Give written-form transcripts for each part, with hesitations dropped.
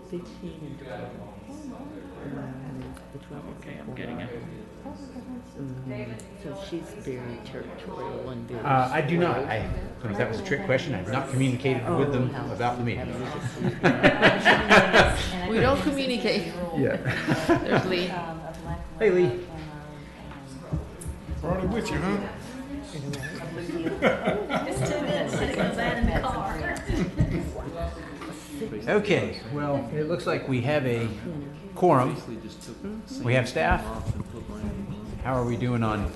15 and 12. Okay, I'm getting it. So she's very territorial and very. I do not. I don't know if that was a trick question. I've not communicated with them about the meeting. We don't communicate. Yeah. There's Lee. Hey, Lee. Already with you, huh? It's 2 minutes to go back in the car. Okay, well, it looks like we have a quorum. We have staff. How are we doing on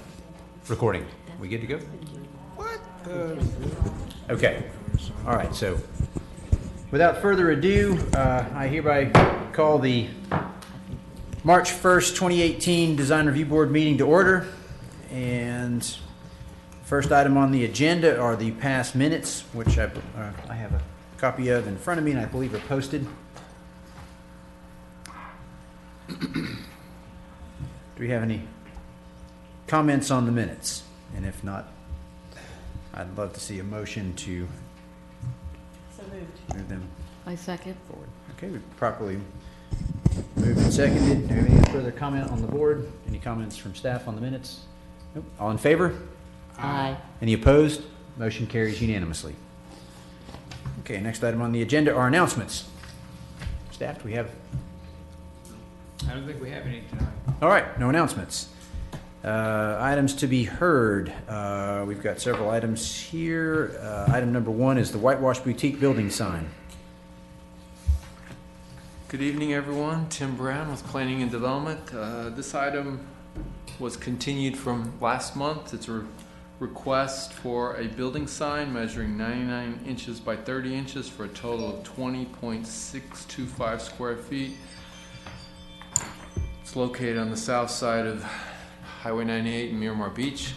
recording? We good to go? What? Okay. All right, so without further ado, I hereby call the March 1st, 2018 Design Review Board meeting to order. And first item on the agenda are the past minutes, which I have a copy of in front of me and I believe are posted. Do we have any comments on the minutes? And if not, I'd love to see a motion to move them I second. forward. Okay, we properly moved and seconded. Do you have any further comment on the board? Any comments from staff on the minutes? Nope. All in favor? Aye. Any opposed? Motion carries unanimously. Okay, next item on the agenda are announcements. Staff, do we have? I don't think we have any tonight. All right, no announcements. Items to be heard. We've got several items here. Item number 1 is the Whitewash Boutique building sign. Good evening, everyone. Tim Brown with Planning and Development. This item was continued from last month. It's a request for a building sign measuring 99 inches by 30 inches for a total of 20.625 square feet. It's located on the south side of Highway 98 in Miramar Beach.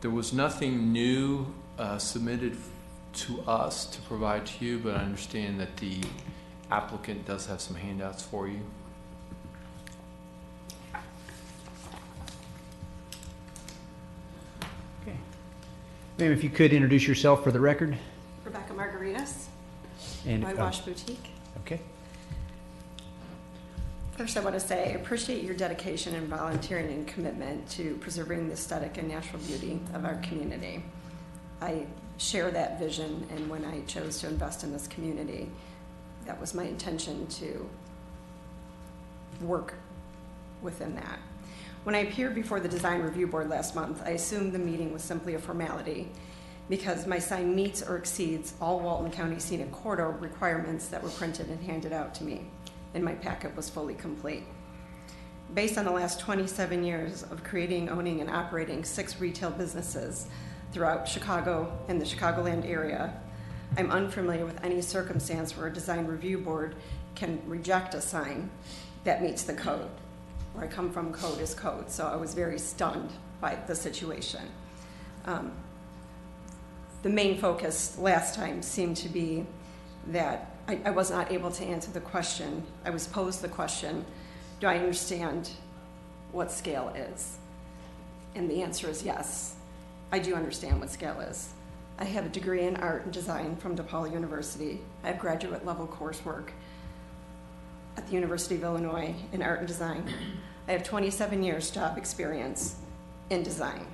There was nothing new submitted to us to provide to you, but I understand that the applicant does have some handouts for you. Okay. Ma'am, if you could introduce yourself for the record. Rebecca Margaritas, And Whitewash Boutique. Okay. First, I want to say I appreciate your dedication and volunteering and commitment to preserving the aesthetic and natural beauty of our community. I share that vision, and when I chose to invest in this community, that was my intention to work within that. When I appeared before the Design Review Board last month, I assumed the meeting was simply a formality because my sign meets or exceeds all Walton County Scenic Corridor requirements that were printed and handed out to me, and my packet was fully complete. Based on the last 27 years of creating, owning, and operating 6 retail businesses throughout Chicago and the Chicagoland area, I'm unfamiliar with any circumstance where a Design Review Board can reject a sign that meets the code. Where I come from, code is code, so I was very stunned by the situation. The main focus last time seemed to be that I was not able to answer the question. I was posed the question, do I understand what scale is? And the answer is yes, I do understand what scale is. I have a degree in art and design from DePaul University. I have graduate level coursework at the University of Illinois in art and design. I have 27 years job experience in design.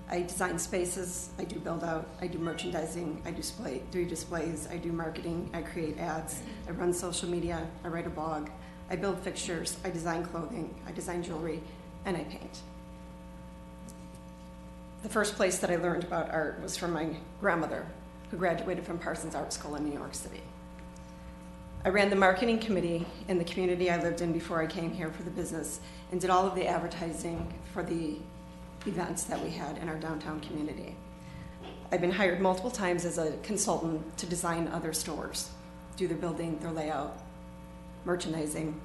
I design spaces, I do build out, I do merchandising, I do displays, I do marketing, I create ads, I run social media, I write a blog, I build fixtures, I design clothing, I design jewelry, and I paint. The first place that I learned about art was from my grandmother, who graduated from Parsons Art School in New York City. I ran the marketing committee in the community I lived in before I came here for the business and did all of the advertising for the events that we had in our downtown community. I've been hired multiple times as a consultant to design other stores, do their building, their layout, merchandising.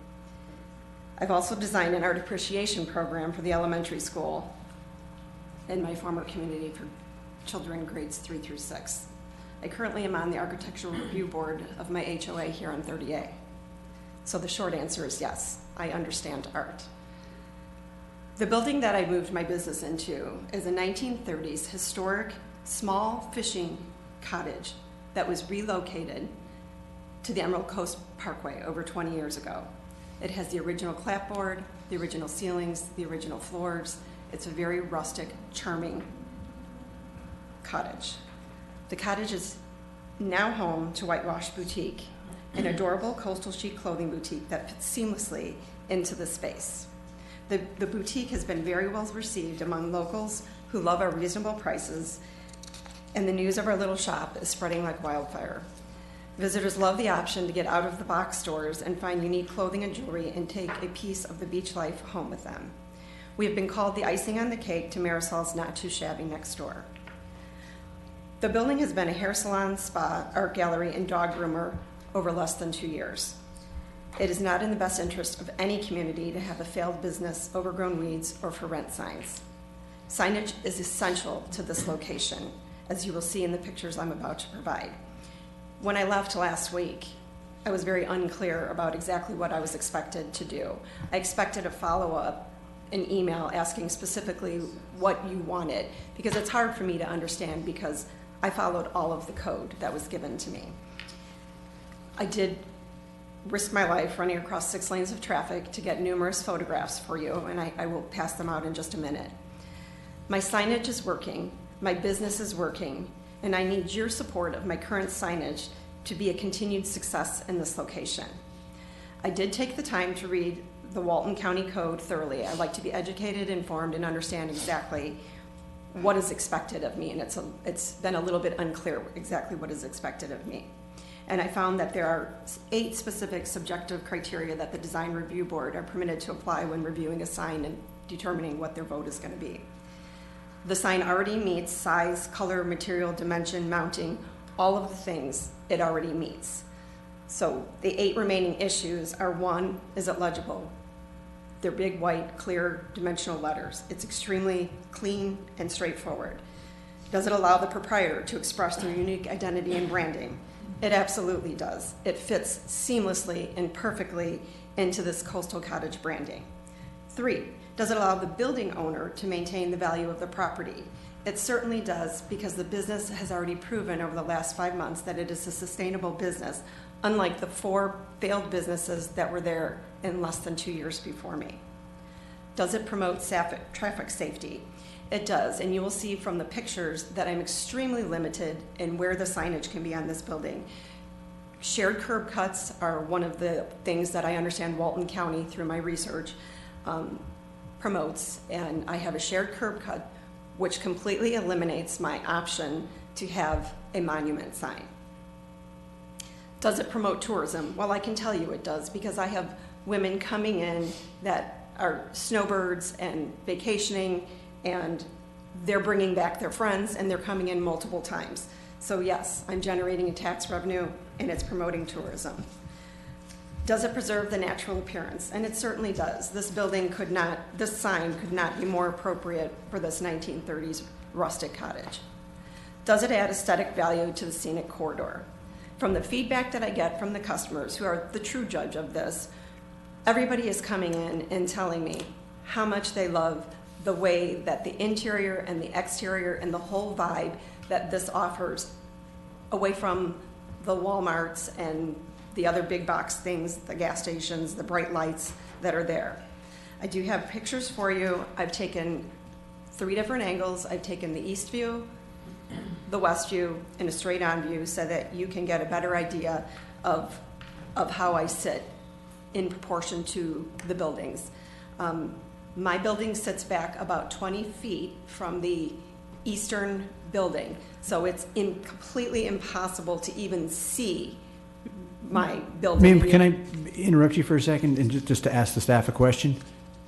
I've also designed an art appreciation program for the elementary school in my former community for children grades 3 through 6. I currently am on the Architectural Review Board of my HOA here on 30A. So the short answer is yes, I understand art. The building that I moved my business into is a 1930s historic small fishing cottage that was relocated to the Emerald Coast Parkway over 20 years ago. It has the original clapboard, the original ceilings, the original floors. It's a very rustic, charming cottage. The cottage is now home to Whitewash Boutique, an adorable coastal chic clothing boutique that fits seamlessly into the space. The boutique has been very well received among locals who love our reasonable prices, and the news of our little shop is spreading like wildfire. Visitors love the option to get out of the box stores and find unique clothing and jewelry and take a piece of the beach life home with them. We have been called the icing on the cake to Marisol's not too shabby next door. The building has been a hair salon, spa, art gallery, and dog groomer over less than 2 years. It is not in the best interest of any community to have a failed business, overgrown weeds, or for rent signs. Signage is essential to this location, as you will see in the pictures I'm about to provide. When I left last week, I was very unclear about exactly what I was expected to do. I expected a follow-up, an email asking specifically what you wanted, because it's hard for me to understand because I followed all of the code that was given to me. I did risk my life running across 6 lanes of traffic to get numerous photographs for you, and I will pass them out in just a minute. My signage is working, my business is working, and I need your support of my current signage to be a continued success in this location. I did take the time to read the Walton County Code thoroughly. I like to be educated, informed, and understand exactly what is expected of me, and it's been a little bit unclear exactly what is expected of me. And I found that there are 8 specific subjective criteria that the Design Review Board are permitted to apply when reviewing a sign and determining what their vote is going to be. The sign already meets size, color, material, dimension, mounting, all of the things it already meets. So the 8 remaining issues are: 1, is it legible? They're big, white, clear, dimensional letters. It's extremely clean and straightforward. Does it allow the proprietor to express their unique identity and branding? It absolutely does. It fits seamlessly and perfectly into this coastal cottage branding. 3, does it allow the building owner to maintain the value of the property? It certainly does, because the business has already proven over the last 5 months that it is a sustainable business, unlike the 4 failed businesses that were there in less than 2 years before me. Does it promote traffic safety? It does, and you will see from the pictures that I'm extremely limited in where the signage can be on this building. Shared curb cuts are one of the things that I understand Walton County, through my research, promotes, and I have a shared curb cut which completely eliminates my option to have a monument sign. Does it promote tourism? Well, I can tell you it does, because I have women coming in that are snowbirds and vacationing, and they're bringing back their friends, and they're coming in multiple times. So yes, I'm generating a tax revenue, and it's promoting tourism. Does it preserve the natural appearance? And it certainly does. This sign could not be more appropriate for this 1930s rustic cottage. Does it add aesthetic value to the scenic corridor? From the feedback that I get from the customers, who are the true judge of this, everybody is coming in and telling me how much they love the way that the interior and the exterior and the whole vibe that this offers, away from the Walmarts and the other big box things, the gas stations, the bright lights that are there. I do have pictures for you. I've taken 3 different angles. I've taken the east view, the west view, and a straight on view, so that you can get a better idea of how I sit in proportion to the buildings. My building sits back about 20 feet from the eastern building, so it's completely impossible to even see my building. Ma'am, can I interrupt you for a second and just to ask the staff a question?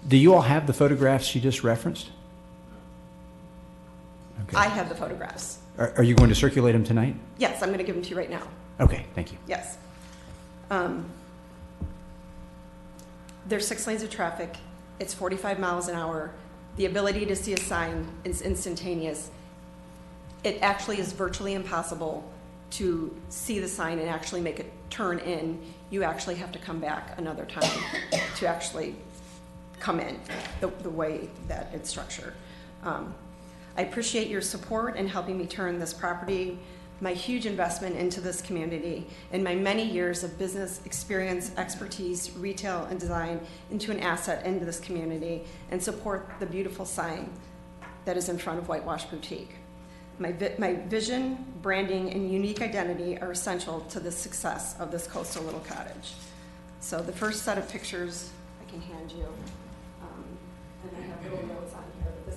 Do you all have the photographs she just referenced? Okay. I have the photographs. Are you going to circulate them tonight? Yes, I'm going to give them to you right now. Okay, thank you. Yes. There's 6 lanes of traffic. It's 45 miles an hour. The ability to see a sign is instantaneous. It actually is virtually impossible to see the sign and actually make it turn in. You actually have to come back another time to actually come in, the way that it's structured. I appreciate your support in helping me turn this property my huge investment into this community and my many years of business experience, expertise, retail, and design into an asset into this community and support the beautiful sign that is in front of Whitewash Boutique. My vision, branding, and unique identity are essential to the success of this coastal little cottage. So the first set of pictures I can hand you, and I have little notes on here, but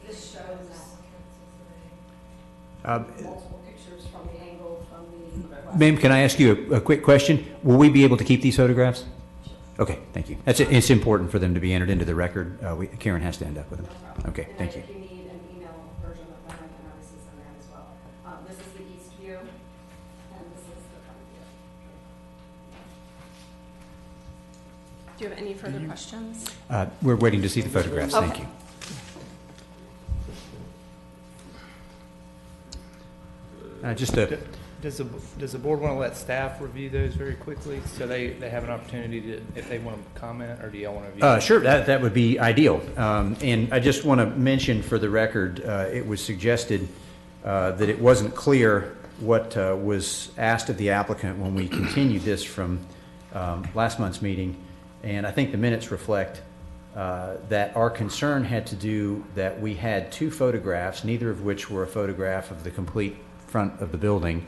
this shows multiple pictures from the angle from the. Ma'am, can I ask you a quick question? Will we be able to keep these photographs? Okay, thank you. It's important for them to be entered into the record. Karen has to end up with them. Okay, thank you. If you need an email version of them, I can obviously send that as well. This is the east view, and this is the front view. Do you have any further questions? We're waiting to see the photographs. Thank Okay. you. Just a, Does the board want to let staff review those very quickly so they have an opportunity to, if they want to comment, or do y'all want to review? sure, that would be ideal. And I just want to mention for the record, it was suggested that it wasn't clear what was asked of the applicant when we continued this from last month's meeting. And I think the minutes reflect that our concern had to do that we had two photographs, neither of which were a photograph of the complete front of the building.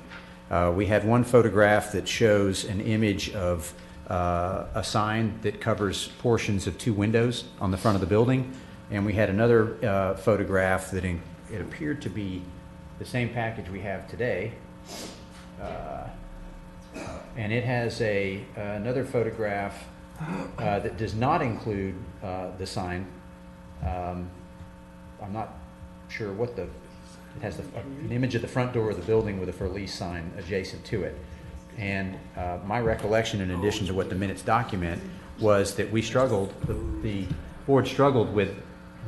We had one photograph that shows an image of a sign that covers portions of two windows on the front of the building, and we had another photograph that it appeared to be the same package we have today, and it has another photograph that does not include the sign. I'm not sure what it has an image of the front door of the building with a for lease sign adjacent to it. And my recollection, in addition to what the minutes document, was that we struggled, the board struggled with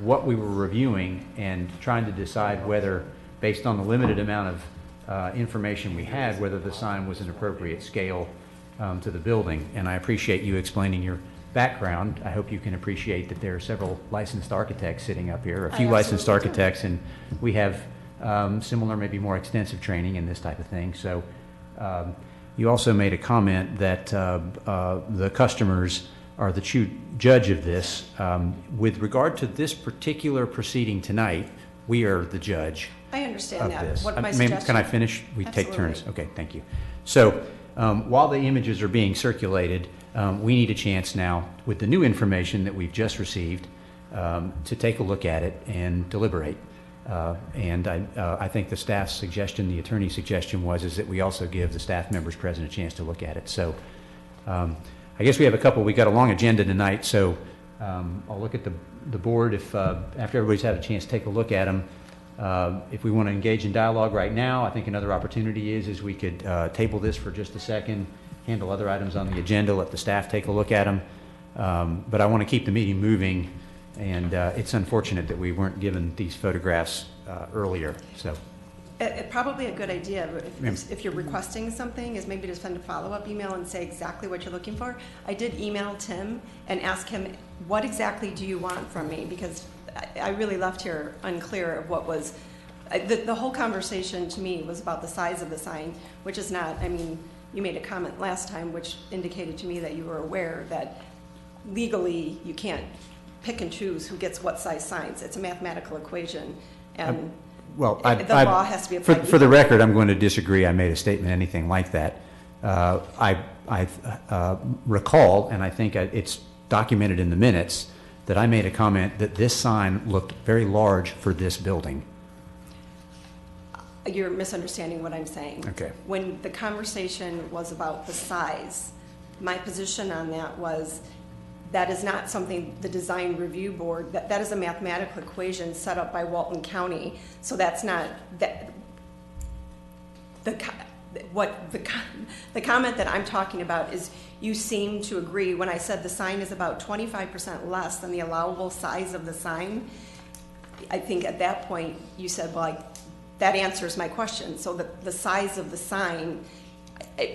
what we were reviewing and trying to decide whether, based on the limited amount of information we had, whether the sign was an appropriate scale to the building. And I appreciate you explaining your background. I hope you can appreciate that there are several licensed architects sitting up here, a few licensed architects, and we have similar, maybe more extensive training in this type of thing. So you also made a comment that the customers are the true judge of this. With regard to this particular proceeding tonight, we are the judge I understand of that. this. What my Ma'am, suggestion? can I finish? We take turns. Absolutely. Okay, thank you. So while the images are being circulated, we need a chance now, with the new information that we've just received, to take a look at it and deliberate. And I think the staff's suggestion, the attorney's suggestion is that we also give the staff members present a chance to look at it. So I guess we got a long agenda tonight, so I'll look at the board if, after everybody's had a chance to take a look at them, if we want to engage in dialogue right now. I think another opportunity is we could table this for just a second, handle other items on the agenda, let the staff take a look at them. But I want to keep the meeting moving. And it's unfortunate that we weren't given these photographs earlier. So, Probably a good idea if you're requesting something is maybe to send a follow-up email and say exactly what you're looking for. I did email Tim and ask him, what exactly do you want from me? Because I really left here unclear of what was, the whole conversation to me was about the size of the sign, which is not, I mean, you made a comment last time which indicated to me that you were aware that legally you can't pick and choose who gets what size signs. It's a mathematical equation, and well, the law has to be applied. For the record, I'm going to disagree. I made a statement, anything like that. I recall, and I think it's documented in the minutes, that I made a comment that this sign looked very large for this building. You're misunderstanding what I'm saying. Okay. When the conversation was about the size, my position on that was that is not something the design review board, that is a mathematical equation set up by Walton County. So that's not that. The comment that I'm talking about is you seem to agree when I said the sign is about 25% less than the allowable size of the sign. I think at that point you said, well, that answers my question. So the size of the sign,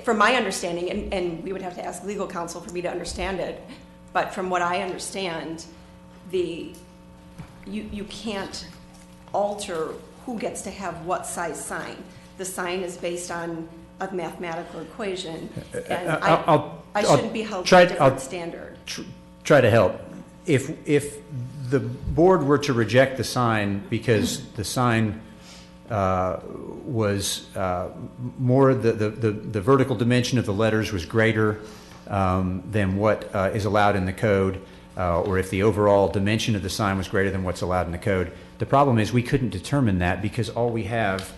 from my understanding, and we would have to ask legal counsel for me to understand it, but from what I understand, you can't alter who gets to have what size sign. The sign is based on a mathematical equation, and I shouldn't be held to a different standard. Try to help. If the board were to reject the sign because the sign was more, the vertical dimension of the letters was greater than what is allowed in the code, or if the overall dimension of the sign was greater than what's allowed in the code, the problem is we couldn't determine that because all we have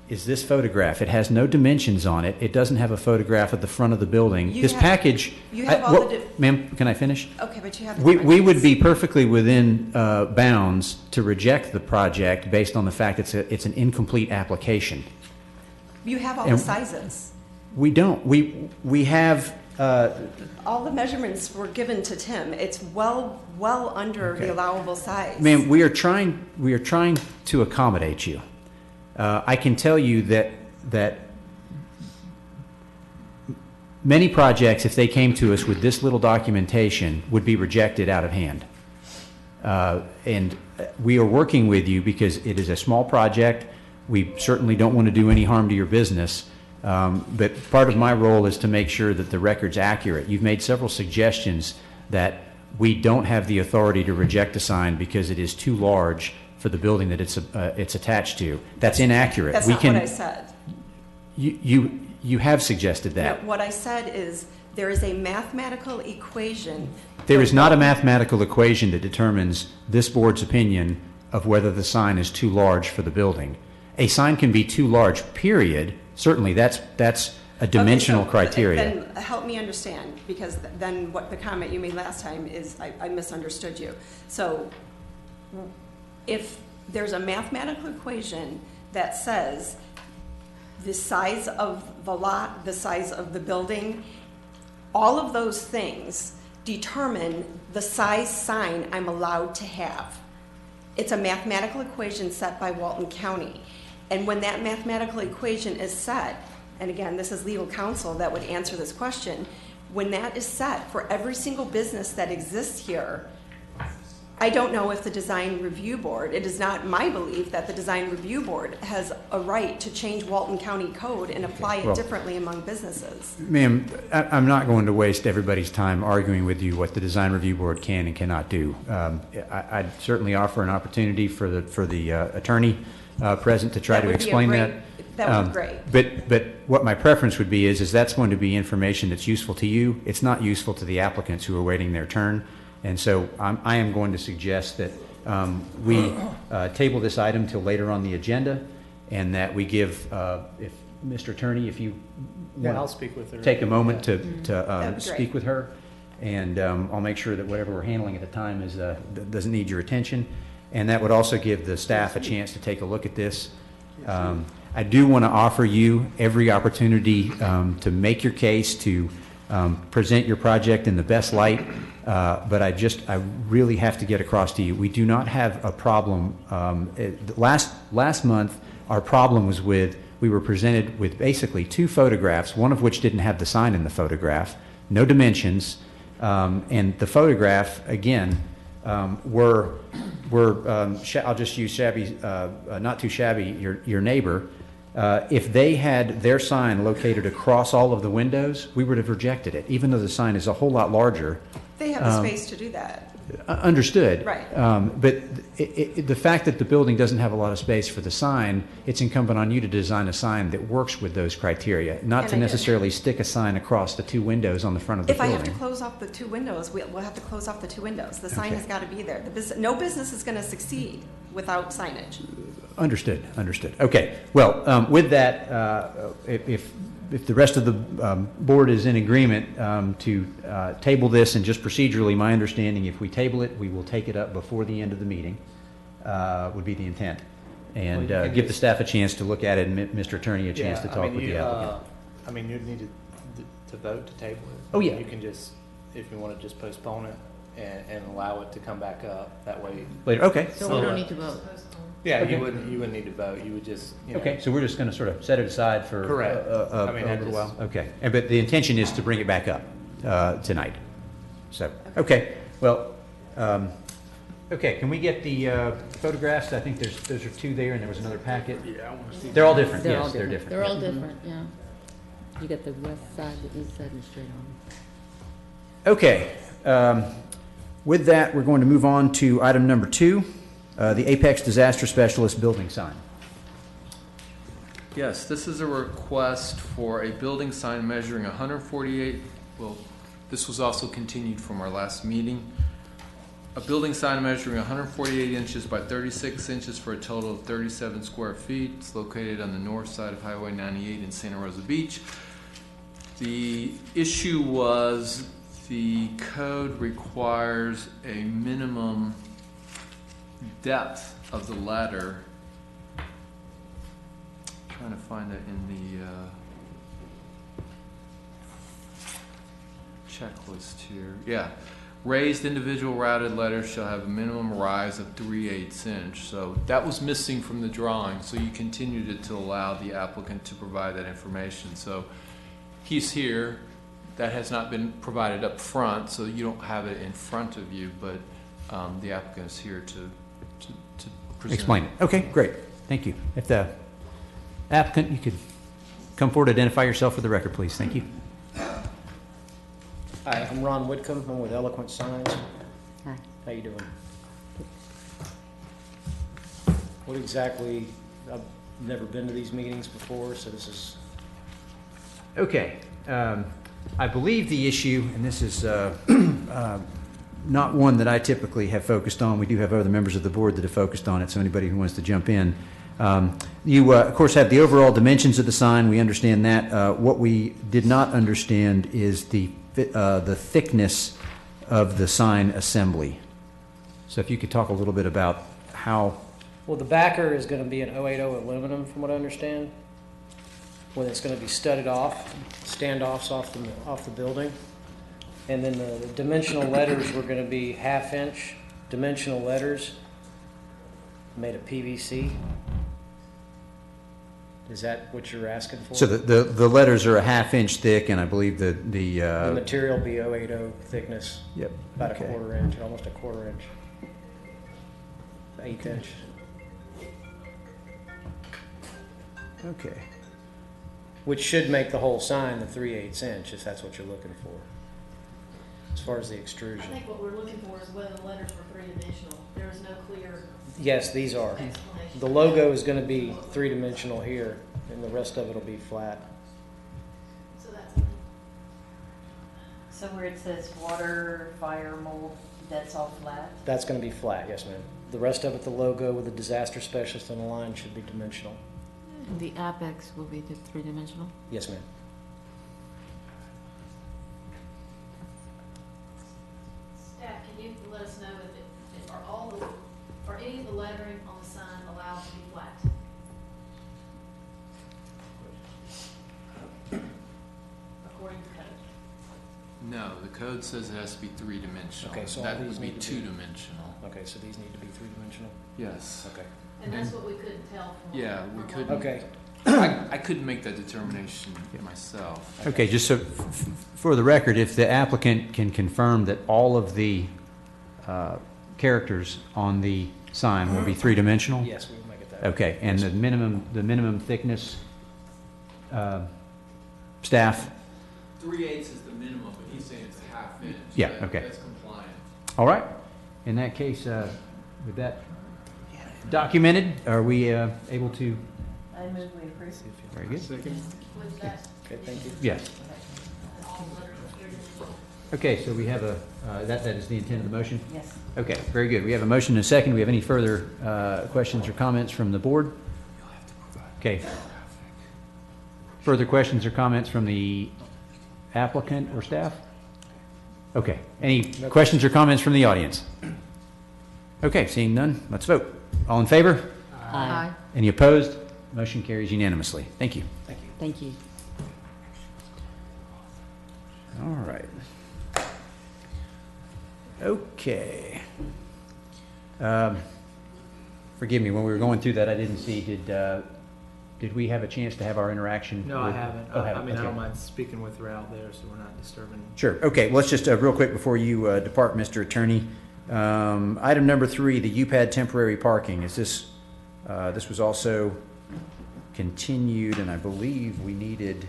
is this photograph. It has no dimensions on it. It doesn't have a photograph at the front of the building. You This have- package. you have all the Ma'am, can I finish? Okay, but you have the We would dimensions. be perfectly within bounds to reject the project based on the fact it's an incomplete application. You have all the and- sizes. We don't. We have. All the measurements were given to Tim. It's well under Okay. the allowable size. Ma'am, we are trying to accommodate you. I can tell you that many projects, if they came to us with this little documentation, would be rejected out of hand. And we are working with you because it is a small project. We certainly don't want to do any harm to your business. But part of my role is to make sure that the record's accurate. You've made several suggestions that we don't have the authority to reject a sign because it is too large for the building that it's attached to. That's inaccurate. That's not what I said. You have suggested that. No, what I said is there is a mathematical equation. There is not a mathematical equation that determines this board's opinion of whether the sign is too large for the building. A sign can be too large, period. Certainly, that's a dimensional Okay, so criteria. Then help me understand, because then what the comment you made last time is I misunderstood you. So if there's a mathematical equation that says the size of the lot, the size of the building, all of those things determine the size sign I'm allowed to have. It's a mathematical equation set by Walton County. And when that mathematical equation is set, and again, this is legal counsel that would answer this question, when that is set for every single business that exists here, I don't know if the Design Review Board, it is not my belief that the Design Review Board has a right to change Walton County code and apply Well- it differently among businesses. Ma'am, I'm not going to waste everybody's time arguing with you what the Design Review Board can and cannot do. I'd certainly offer an opportunity for the attorney present to try That to would be a explain great- that. that would be great. But what my preference would be is that's going to be information that's useful to you. It's not useful to the applicants who are waiting their turn. And so I am going to suggest that we table this item till later on the agenda, and that we give, if Mr. Attorney, if you Yeah, want I'll to speak with her. take a moment to That'd be speak great. with her, and I'll make sure that whatever we're handling at the time is doesn't need your attention, and that would also give the staff a chance to take a look at this. I do want to offer you every opportunity to make your case, to present your project in the best light, but I really have to get across to you, we do not have a problem. Last month, our problem was we were presented with basically two photographs, one of which didn't have the sign in the photograph, no dimensions, and the photograph, again, I'll just use shabby, not too shabby, your neighbor. If they had their sign located across all of the windows, we would have rejected it, even though the sign is a whole lot larger. They have the space to do that. Understood. Right. But the fact that the building doesn't have a lot of space for the sign, it's incumbent on you to design a sign that works with those criteria, not And to I did. necessarily stick a sign across the two windows on the front of the If I building. have to close off the two windows, we'll have to close off the two windows. The sign Okay. has got to be there. No business is going to succeed without signage. Understood. Okay. Well, with that, if the rest of the board is in agreement to table this, and just procedurally, my understanding, if we table it, we will take it up before the end of the meeting, would be the intent. And Well, you can give the just- staff a chance to look at it, and Mr. Attorney a chance to Yeah, I talk mean, with the applicant. I mean, you'd need to vote to table it. Oh, yeah. You can just, if you want to just postpone it and allow it to come back up, that way. Later, okay. So we don't need to vote. Yeah, Okay. you wouldn't need to vote, you would just, you know. Okay, so we're just going to sort of set it aside for Correct. a I mean, I little just- while? Okay, but the intention is to bring it back up tonight. So, okay, well, Okay, can we get the photographs? I think those are two there, and there was another packet. Yeah, I want to see. They're all different, They're all yes, they're different. different. They're all yeah. different, yeah. You got the west side, the east side, and straight on. Okay, with that, we're going to move on to item number 2, the Apex Disaster Specialist building sign. Yes, this is a request for a building sign measuring 148, well, this was also continued from our last meeting. A building sign measuring 148 inches by 36 inches for a total of 37 square feet. It's located on the north side of Highway 98 in Santa Rosa Beach. The issue was the code requires a minimum depth of the ladder. Trying to find it in the checklist here. Yeah. Raised individual routed letters shall have a minimum rise of 3/8 inch. So that was missing from the drawing, so you continued it to allow the applicant to provide that information. So he's here. That has not been provided up front, so you don't have it in front of you, but the applicant is here to present. Explain it. Okay, great. Thank you. If the applicant, you could come forward, identify yourself for the record, please. Thank you. Hi, I'm Ron Whitcomb. I'm with Eloquent Signs. Hi. How you doing? What exactly, I've never been to these meetings before, so this is, Okay, I believe the issue, and this is not one that I typically have focused on. We do have other members of the board that have focused on it, so anybody who wants to jump in. You, of course, have the overall dimensions of the sign. We understand that. What we did not understand is the thickness of the sign assembly. So if you could talk a little bit about how... well, the backer is going to be an 080 aluminum, from what I understand, when it's going to be studded off, standoffs off the building. And then the dimensional letters were going to be 1/2 inch dimensional letters made of PVC. Is that what you're asking for? So the letters are a 1/2 inch thick, and I believe the material will be 080 thickness, yep, about okay. a 1/4 inch, almost a 1/4 inch, 1/8 inch. Okay. Which should make the whole sign the 3/8 inch, if that's what you're looking for, as far as the I extrusion. think what we're looking for is whether the letters were three-dimensional. There is no clear Yes, these are. explanation. The logo is going to be 3-dimensional here, and the rest of it will be flat. So that's, So where it says water, fire, mold, that's all flat? That's going to be flat, yes, ma'am. The rest of it, the logo with the disaster specialist on the line, should be dimensional. And the apex will be the three-dimensional? Yes, ma'am. staff, can you let us know if are any of the lettering on the sign allowed to be flat? According to code. No, the code says it has to be 3-dimensional. Okay, so all that these would be need to be- 2-dimensional. Okay, so these need to be 3-dimensional? Yes. Okay. And that's what we couldn't tell from. Yeah, we from couldn't. what- Okay. I couldn't make that determination myself. Okay, just so for the record, if the applicant can confirm that all of the characters on the sign will be 3-dimensional? Yes, we will make it that way. Okay, and the minimum thickness, staff? 3/8 is the minimum, but he's saying it's a 1/2 inch. Yeah, okay. That's compliant. All right. In that case, with that documented, are we able to? I move we approve. Very good. With that, Okay, thank you. Yes. all the letters are three-dimensional. Okay, so we have that is the intent of the motion? Yes. Okay, very good. We have a motion and a second. Do we have any further questions or comments from the board? Okay. Further questions or comments from the applicant or staff? Okay. Any questions or comments from the audience? Okay, seeing none, let's vote. All in favor? Aye. Any opposed? Motion carries unanimously. Thank you. Thank you. Thank you. All right. Okay. Forgive me, when we were going through that, I didn't see, did we have a chance to have our interaction? No, I with- haven't. Oh, I mean, I okay. don't mind speaking with her out there, so we're not disturbing. Sure. Okay, well, let's just, real quick before you depart, Mr. Attorney, Item number 3, the UPAD temporary parking. Is this, this was also continued, and I believe we needed,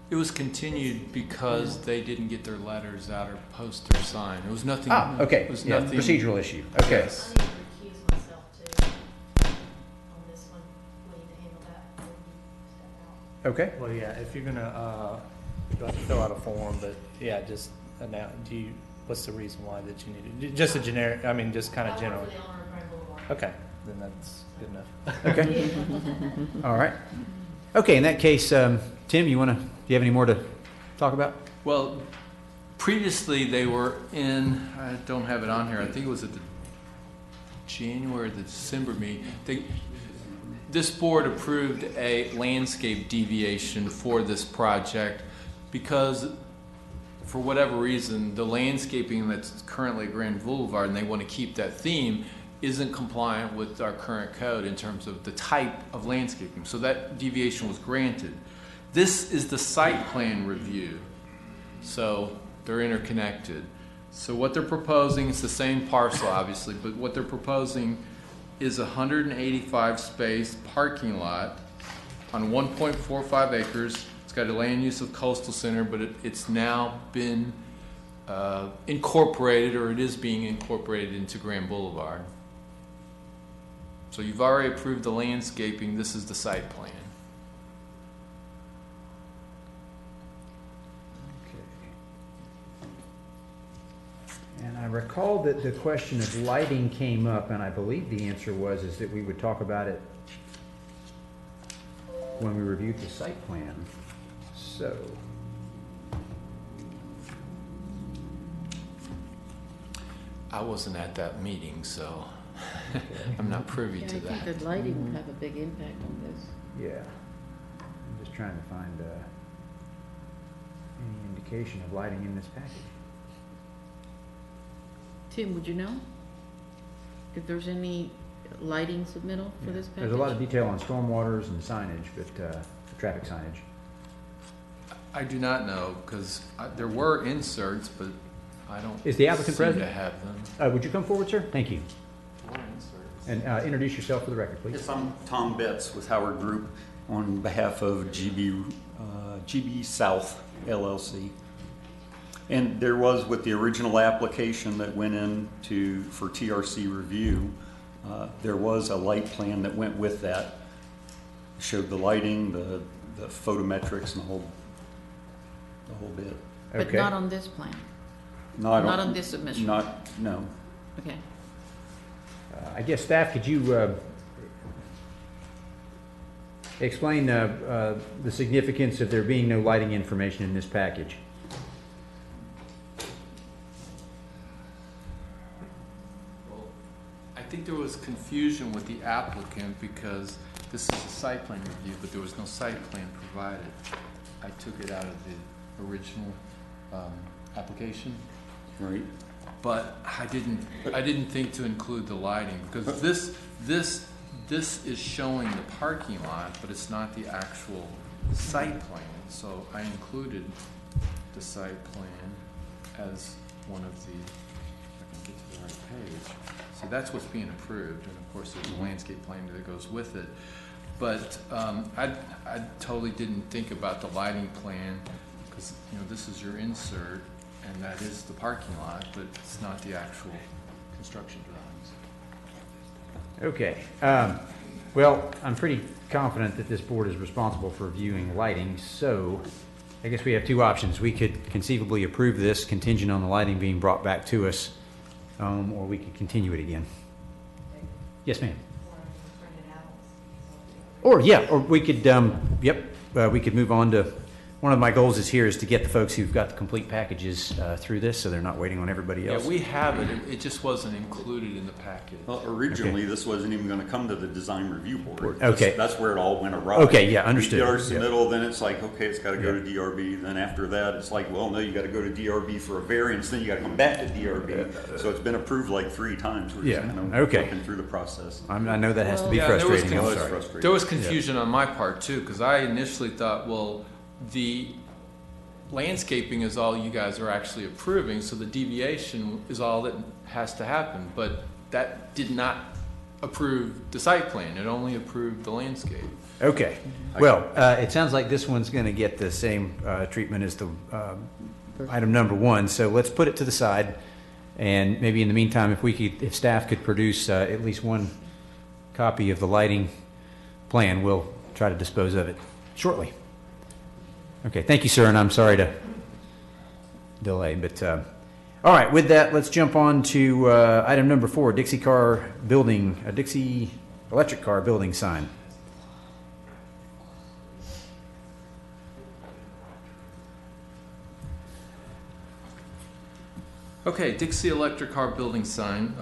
It was continued because they didn't get their letters out or post their sign. It was nothing. okay, It was yeah, nothing. procedural issue. Okay. Yes. I need to recuse myself too on this one. We need to handle that before we step out. Okay. Well, yeah, if you're gonna, you have to fill out a form, but yeah, just announce, what's the reason why that you need it? Just a generic, I mean, just kind I of work general. for the owner of Grand Boulevard. Okay, then that's good enough. Okay. All right. Okay, in that case, Tim, do you have any more to talk about? Well, previously they were in, I don't have it on here, I think it was at the January, the December meeting. This board approved a landscape deviation for this project because for whatever reason, the landscaping that's currently at Grand Boulevard, and they want to keep that theme, isn't compliant with our current code in terms of the type of landscaping. So that deviation was granted. This is the site plan review. So they're interconnected. So what they're proposing is the same parcel, obviously, but what they're proposing is a 185 space parking lot on 1.45 acres. It's got a land use of coastal center, but it's now been incorporated, or it is being incorporated into Grand Boulevard. So you've already approved the landscaping. This is the site plan. And I recall that the question of lighting came up, and I believe the answer is that we would talk about it when we reviewed the site plan. So, I wasn't at that meeting, so I'm not privy Yeah, to I that. think the lighting would have a big impact on this. yeah, I'm just trying to find any indication of lighting in this package. Tim, would you know if there's any lighting submittal for this package? There's a lot of detail on stormwaters and signage, but traffic signage. I do not know, because there were inserts, but I don't Is the applicant seem present? to have them. Would you come forward, sir? Thank you. And introduce yourself for the record, please. Yes, I'm Tom Betts with Howard Group on behalf of GB South LLC. And there was, with the original application that went in for TRC review, there was a light plan that went with that. Showed the lighting, the photometrics, and the whole bit. But Okay. not on this plan, No, not on this submission? No. Okay. I guess staff, could you explain the significance of there being no lighting information in this package? Well, I think there was confusion with the applicant because this is a site plan review, but there was no site plan provided. I took it out of the original application. Right. But I didn't think to include the lighting, because this is showing the parking lot, but it's not the actual site plan. So I included the site plan as one of the, if I can get to the right page. So that's what's being approved, and of course there's a landscape plan that goes with it. But I totally didn't think about the lighting plan, because this is your insert, and that is the parking lot, but it's not the actual construction drawings. Okay. Well, I'm pretty confident that this board is responsible for reviewing lighting, so I guess we have two options. We could conceivably approve this contingent on the lighting being brought back to us, or we could continue it again. Yes, ma'am. Or we could, we could move on to, one of my goals is to get the folks who've got the complete packages through this, so they're not waiting on everybody else. Yeah, we have it. It just wasn't included in the package. Well, originally, this wasn't even gonna come to the design review board. Okay. That's where it all went awry. Okay, yeah, understood. We did our Yeah. submittal, then it's like, okay, it's gotta go to DRB, then after that, it's like, well, no, you gotta go to DRB for a variance, then you gotta come back to DRB. So it's been approved like 3 times. We're just Yeah, kind of okay. working through the process. I know that has to be Yeah, there was frustrating. I'm Well, it's sorry. frustrating. There was confusion on my part too, because I initially thought, well, the landscaping is all you guys are actually approving, so the deviation is all that has to happen. But that did not approve the site plan, it only approved the landscape. Okay, well, it sounds like this one's going to get the same treatment as the item number 1, so let's put it to the side, and maybe in the meantime, if staff could produce at least one copy of the lighting plan, we'll try to dispose of it shortly. Okay, thank you, sir, and I'm sorry to delay, but all right, with that, let's jump on to item number 4, Dixie electric car building sign. Okay, Dixie Electric Car building sign.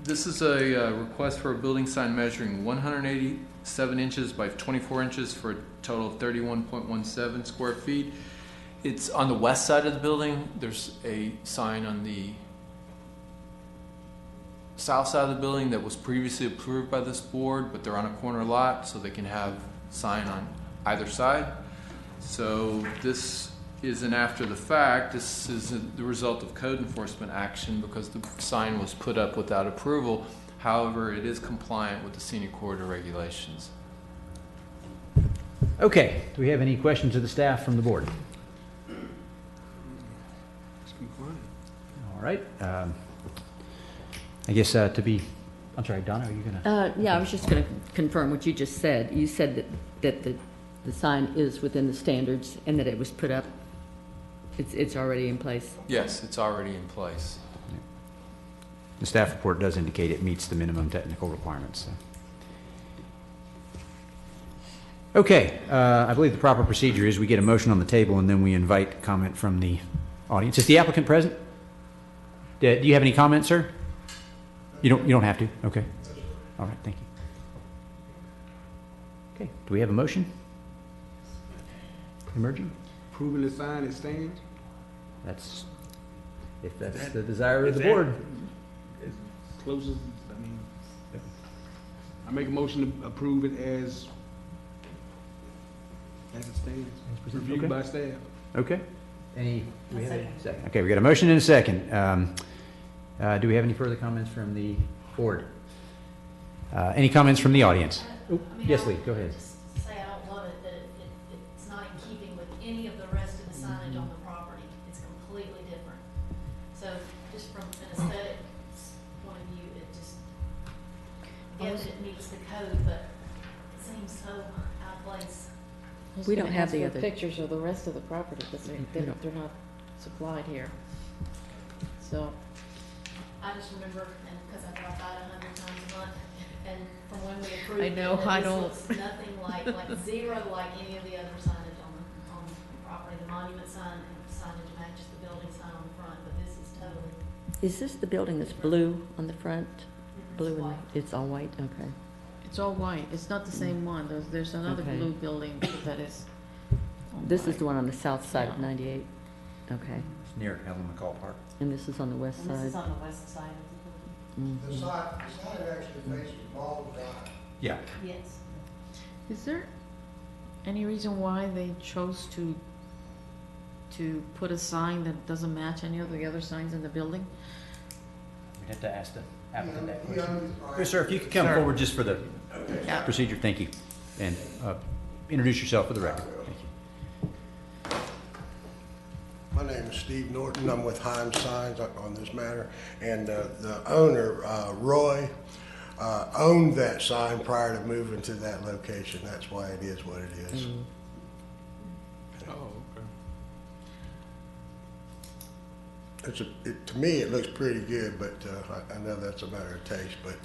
This is a request for a building sign measuring 187 inches by 24 inches for a total of 31.17 square feet. It's on the west side of the building. There's a sign on the south side of the building that was previously approved by this board, but they're on a corner lot, so they can have sign on either side. So this isn't after the fact. This is the result of code enforcement action because the sign was put up without approval. However, it is compliant with the scenic corridor regulations. Okay, do we have any questions of the staff from the board? All right. I guess I'm sorry, Donna, are you going to? Yeah, I was just going to confirm what you just said. You said that the sign is within the standards and that it was put up. It's already in place. Yes, it's already in place. The staff report does indicate it meets the minimum technical requirements. So. Okay, I believe the proper procedure is we get a motion on the table and then we invite comment from the audience. Is the applicant present? Do you have any comments, sir? You don't have to. Okay. All right. Thank you. Okay. Do we have a motion? Emerging? Approving the sign, it stands? If that's the desire of the board. As close as, I make a motion to approve it as it stands, reviewed by staff. Okay. Do we have a second? Okay, we got a motion and a second. Do we have any further comments from the board? Any comments from the audience? Yes, Lee, go ahead. Just say I don't love it, that it's not in keeping with any of the rest of the signage on the property. It's completely different. So just from an aesthetic point of view, it just, yes, it meets the code, but it seems so out of place. We don't have the other. Pictures of the rest of the property, because they're not supplied here. So, I just remember, and because I drive by it 100 times a month, and from when we approved I it, know, I this don't- looks nothing like zero like any of the other signage on the property. The monument sign and signage matches the building sign on the front, but this is totally. Is this the building that's blue on the front? Blue and white. it's all white. Okay. it's all white, it's not the same one, there's another Okay. blue building that is. all This is white. the one on the south side of Yeah. 98. Okay. It's near Helen McCall Park. And this is on the west And this is side. on the west side of the building. Mhm. The sign actually faces Ball Drive. Yeah. Yes. Is there any reason why they chose to put a sign that doesn't match any of the other signs in the building? We'd have to ask the applicant that He question. owns- Yes, sir, if you could come forward just for the Yeah. procedure, thank you. And introduce yourself for the record. Thank you. My name is Steve Norton. I'm with Hines Signs on this matter. And the owner, Roy, owned that sign prior to moving to that location. That's why it is what it is. Oh, okay. To me, it looks pretty good, but I know that's a matter of taste. But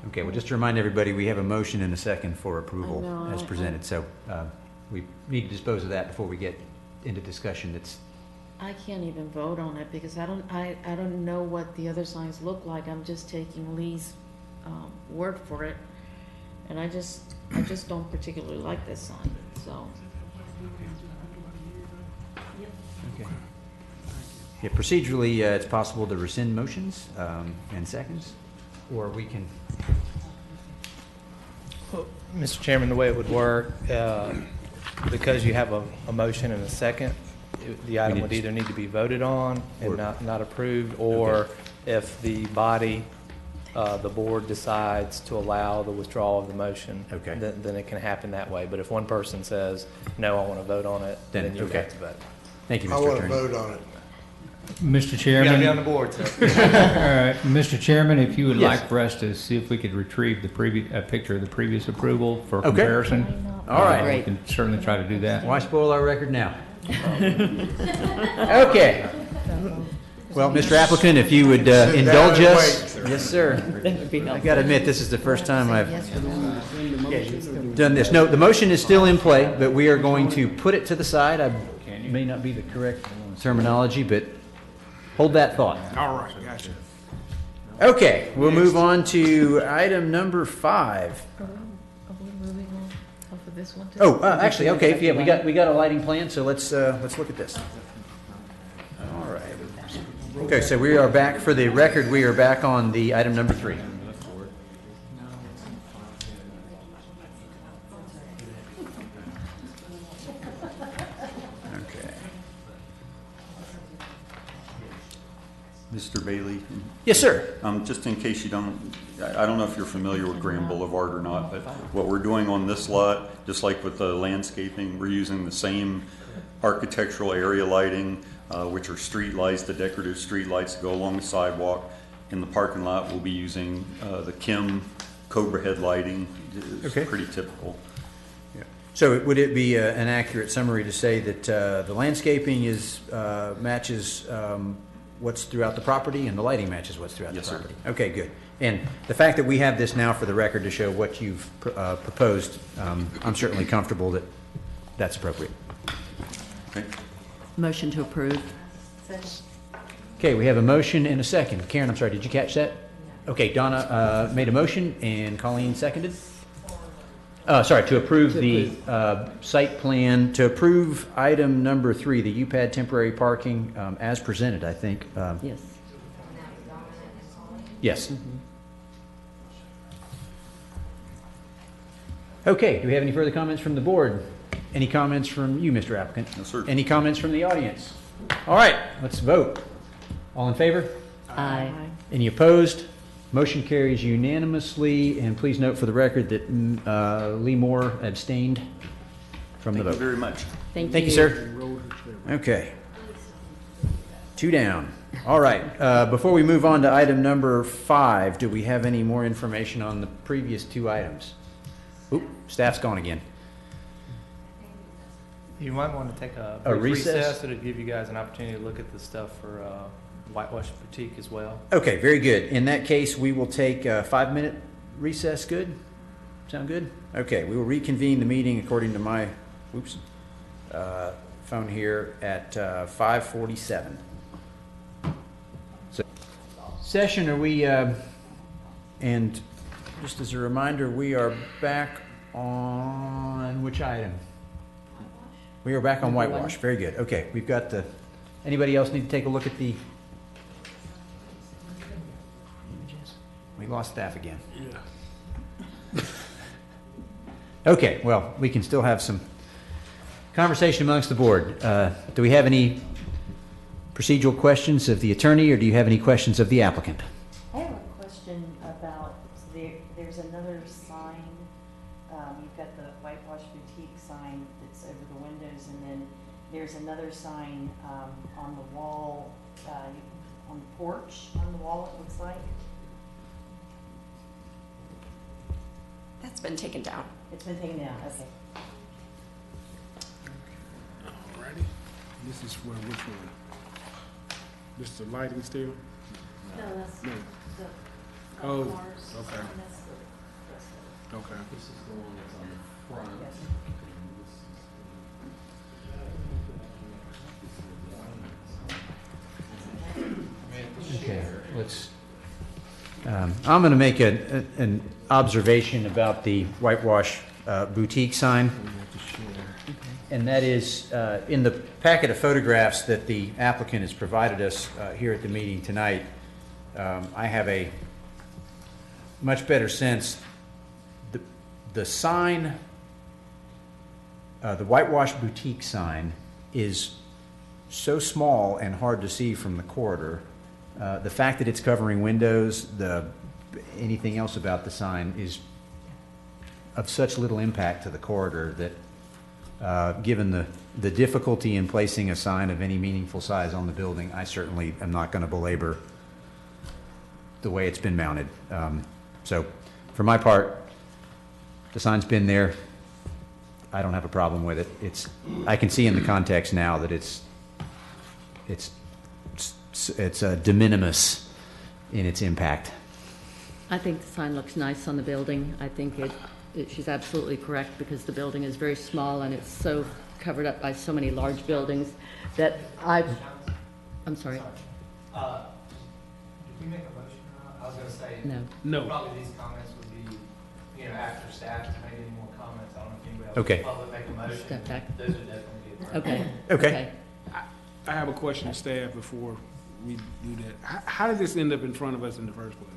Okay, well, just to remind everybody, we have a motion and a second for I approval know, as presented. So we need to dispose of that before we get into discussion. I can't even vote on it because I don't know what the other signs look like. I'm just taking Lee's word for it. And I just don't particularly like this sign, so. Okay. Yeah, procedurally, it's possible to rescind motions and seconds, or we can. Mr. Chairman, the way it would work, because you have a motion and a second, the item need would to- either need to be voted on Or- and not approved, or if the body, the board decides to allow the withdrawal of the motion, Okay. then it can happen that way. But if one person says, no, I want to vote on it, Then- then you okay. have to vote. Thank you, I Mr. want to Attorney. vote on it. Mr. You gotta be on Chairman, the board, sir. Mr. Chairman, if you would Yes. like for us to see if we could retrieve the previous, a picture of the previous approval for Okay. comparison. All right. We Great. can certainly try to do that. Why spoil our record now? Okay. Well, Mr. Applicant, if you would indulge and us. Yes, sir. That would be I helpful. got to admit, this is the first time I've done this. No, the motion is still in play, but we are going to put it to the side. I may not be the correct terminology, but hold that thought. All right, gotcha. Okay, we'll move on to item number 5. Are we moving on off of this one too? Oh, actually, okay, yeah, we got a lighting plan, so let's look at this. All right. Okay, so we are back, for the record, we are back on the item number 3. Okay. Mr. Bailey, Yes, sir. just in case you don't, I don't know if you're familiar with Grand Boulevard or not, but what we're doing on this lot, just like with the landscaping, we're using the same architectural area lighting, which are street lights, the decorative street lights that go along the sidewalk. In the parking lot, we'll be using the Kim Cobra head lighting. It's Okay. pretty typical. So would it be an accurate summary to say that the landscaping matches what's throughout the property, and the lighting matches what's throughout the Yes, sir. property? Okay, good. And the fact that we have this now for the record to show what you've proposed, I'm certainly comfortable that that's appropriate. Okay. Motion to approve. Okay, we have a motion and a second. Karen, I'm sorry, did you catch that? Okay, Donna made a motion and Colleen seconded? Sorry, to approve the site plan, to approve item number 3, the UPAD temporary parking as presented, I think. Yes. Yes. Okay, do we have any further comments from the board? Any comments from you, Mr. Applicant? No, sir. Any comments from the audience? All right, let's vote. All in favor? Aye. Any opposed? Motion carries unanimously, and please note for the record that Lee Moore abstained from the Thank you vote. very much. Thank you. Thank you, sir. Okay. 2 down. All right, before we move on to item number 5, do we have any more information on the previous 2 items? Oop, staff's gone again. You might want to take a A brief recess? recess. It'll give you guys an opportunity to look at the stuff for Whitewash Boutique as well. Okay, very good. In that case, we will take a 5-minute recess. Good? Sound good? Okay, we will reconvene the meeting according to my phone here at 5:47. So, session, are we, and just as a reminder, we are back on which item? We are back on Number whitewash. 1. Very good. Okay, we've got the, anybody else need to take a look at the images? We lost staff again. Yeah. Okay, well, we can still have some conversation amongst the board. Do we have any procedural questions of the attorney, or do you have any questions of the applicant? I have a question about, there's another sign, you've got the Whitewash Boutique sign that's over the windows, and then there's another sign on the wall, on the porch, on the wall, it looks like. That's been taken down. It's been taken down, okay. Alrighty. This is where, which one? This the lighting still? No, that's No. the Oh, cars, okay. and that's the rest of it. Okay. This is the one that's on the front. Okay, let's, I'm going to make an observation about the whitewash boutique sign. And that is, in the packet of photographs that the applicant has provided us here at the meeting tonight, I have a much better sense. The sign the Whitewash Boutique sign is so small and hard to see from the corridor. The fact that it's covering windows, anything else about the sign is of such little impact to the corridor that, given the difficulty in placing a sign of any meaningful size on the building, I certainly am not going to belabor the way it's been mounted. So for my part, the sign's been there. I don't have a problem with it. I can see in the context now that it's de minimis in its impact. I think the sign looks nice on the building. I think she's absolutely correct, because the building is very small and it's so covered up by so many large buildings that I'm sorry. Did we make a motion or not? I was gonna say. No. Probably these comments would be, after staff to make any more comments. I don't know if anybody else Okay. in the public make a motion. Step back. Those would definitely be. Okay. I have a question to staff before we do that. How did this end up in front of us in the first place?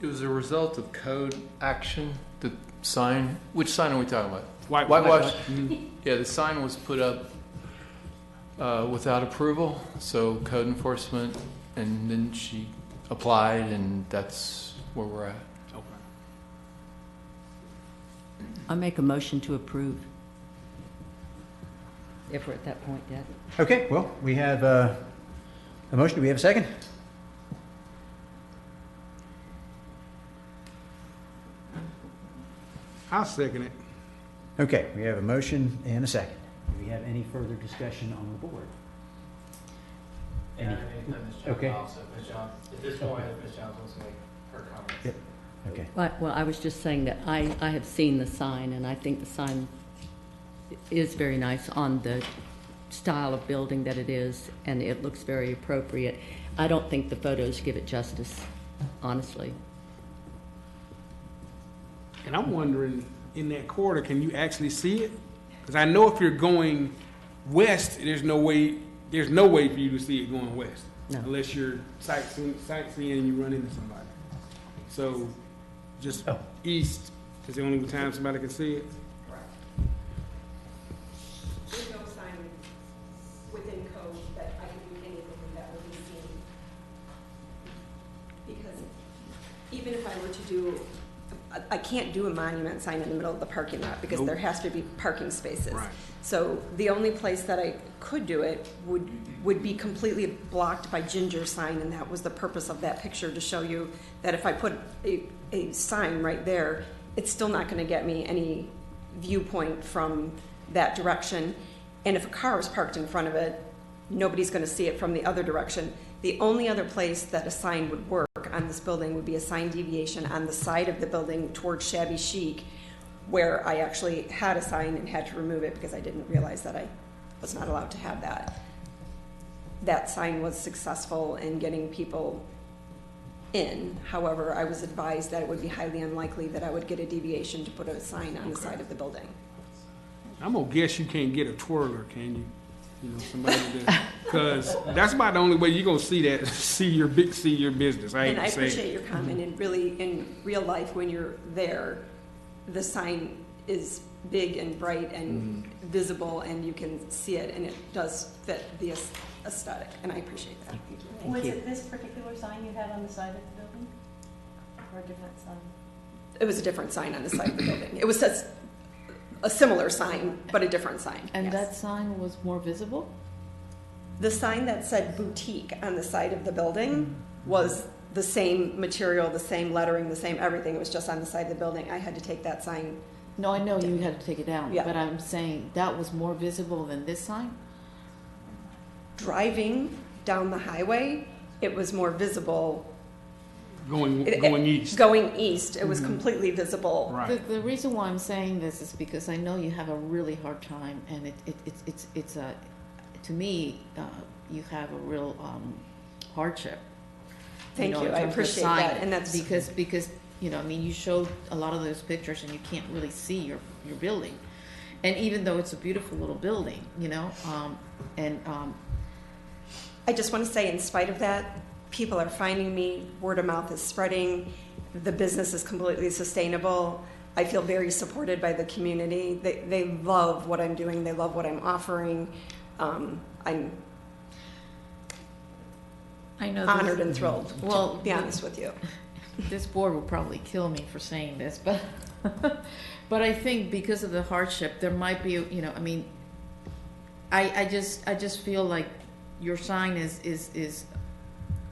It was a result of code action. The sign, which sign are we talking about? Whitewash. Yeah, the sign was put up without approval, so code enforcement, and then she applied, and that's where we're at. Okay. I'll make a motion to approve, if we're at that point yet. Okay, well, we have a motion. Do we have a second? I'll second it. Okay, we have a motion and a second. Do we have any further discussion on the board? And Ms. Jones Okay. also, Ms. Jones, at this point, if Ms. Jones wants to make her comments. Yep. Okay. Well, I was just saying that I have seen the sign, and I think the sign is very nice on the style of building that it is, and it looks very appropriate. I don't think the photos give it justice, honestly. And I'm wondering, in that corridor, can you actually see it? Because I know if you're going west, there's no way for you to see it going west. No. Unless you're sightseeing and you run into somebody. So just east is the only time somebody can see it. There's no sign within code that I can do anything that would be seen. Because even if I were to do, I can't do a monument sign in the middle of the parking lot because there has to be parking spaces. Right. So the only place that I could do it would be completely blocked by ginger sign, and that was the purpose of that picture, to show you that if I put a sign right there, it's still not gonna get me any viewpoint from that direction. And if a car is parked in front of it, nobody's gonna see it from the other direction. The only other place that a sign would work on this building would be a sign deviation on the side of the building towards Shabby Chic, where I actually had a sign and had to remove it because I didn't realize that I was not allowed to have that. That sign was successful in getting people in. However, I was advised that it would be highly unlikely that I would get a deviation to put a sign on the side of the building. I'm gonna guess you can't get a twirler, can you? You know, somebody that, because that's about the only way you're gonna see that, see your business. And I appreciate your comment, and really, in real life, when you're there, the sign is big and bright and visible, and you can see it, and it does fit the aesthetic, and I appreciate that. Was it this particular sign you had on the side of the building? Or a different sign? It was a different sign on the side of the building. It was a similar sign, but a different sign. And yes. that sign was more visible? The sign that said boutique on the side of the building was the same material, the same lettering, the same everything. It was just on the side of the building. I had to take that sign. No, I know you had to take it down, Yeah. but I'm saying that was more visible than this sign? Driving down the highway, it was more visible. Going east. Going east, it was completely visible. Right. The reason why I'm saying this is because I know you have a really hard time, and it's a, to me, you have a real hardship. Thank know, you. in I terms of appreciate that, signage, and that's because you know, I mean, you showed a lot of those pictures, and you can't really see your building, and even though it's a beautiful little building, you know, I just want to say, in spite of that, people are finding me, word of mouth is spreading. The business is completely sustainable. I feel very supported by the community. They love what I'm doing. They love what I'm offering. I'm I know. honored and thrilled, Well, to be honest with you. This board will probably kill me for saying this, but, but I think because of the hardship, there might be, you know, I mean, I just feel like your sign is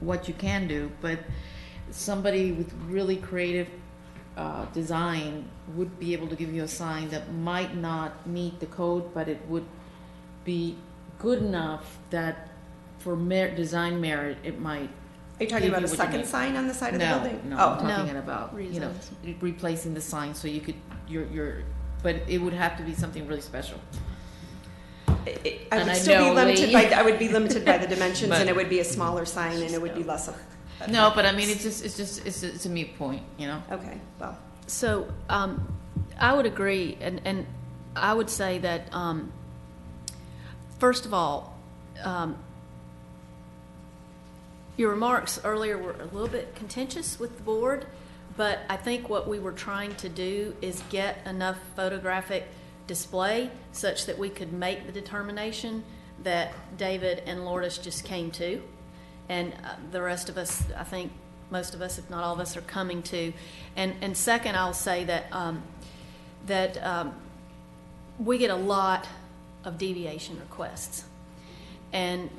what you can do, but somebody with really creative design would be able to give you a sign that might not meet the code, but it would be good enough that for design merit, it might. Are you talking about a second sign on the side of the building? No, Oh, I'm talking about, you know, replacing the sign so you could, but it would have to be something really special. I And would I still be know limited Lee- by, I would be limited by the dimensions, But- and it would be a smaller sign, and it would be less of. No, but I mean, it's a moot point, you know? Okay, well, So, I would agree, and I would say that, first of all, your remarks earlier were a little bit contentious with the board, but I think what we were trying to do is get enough photographic display such that we could make the determination that David and Lourdes just came to, and the rest of us, I think most of us, if not all of us, are coming to. And second, I'll say that we get a lot of deviation requests, and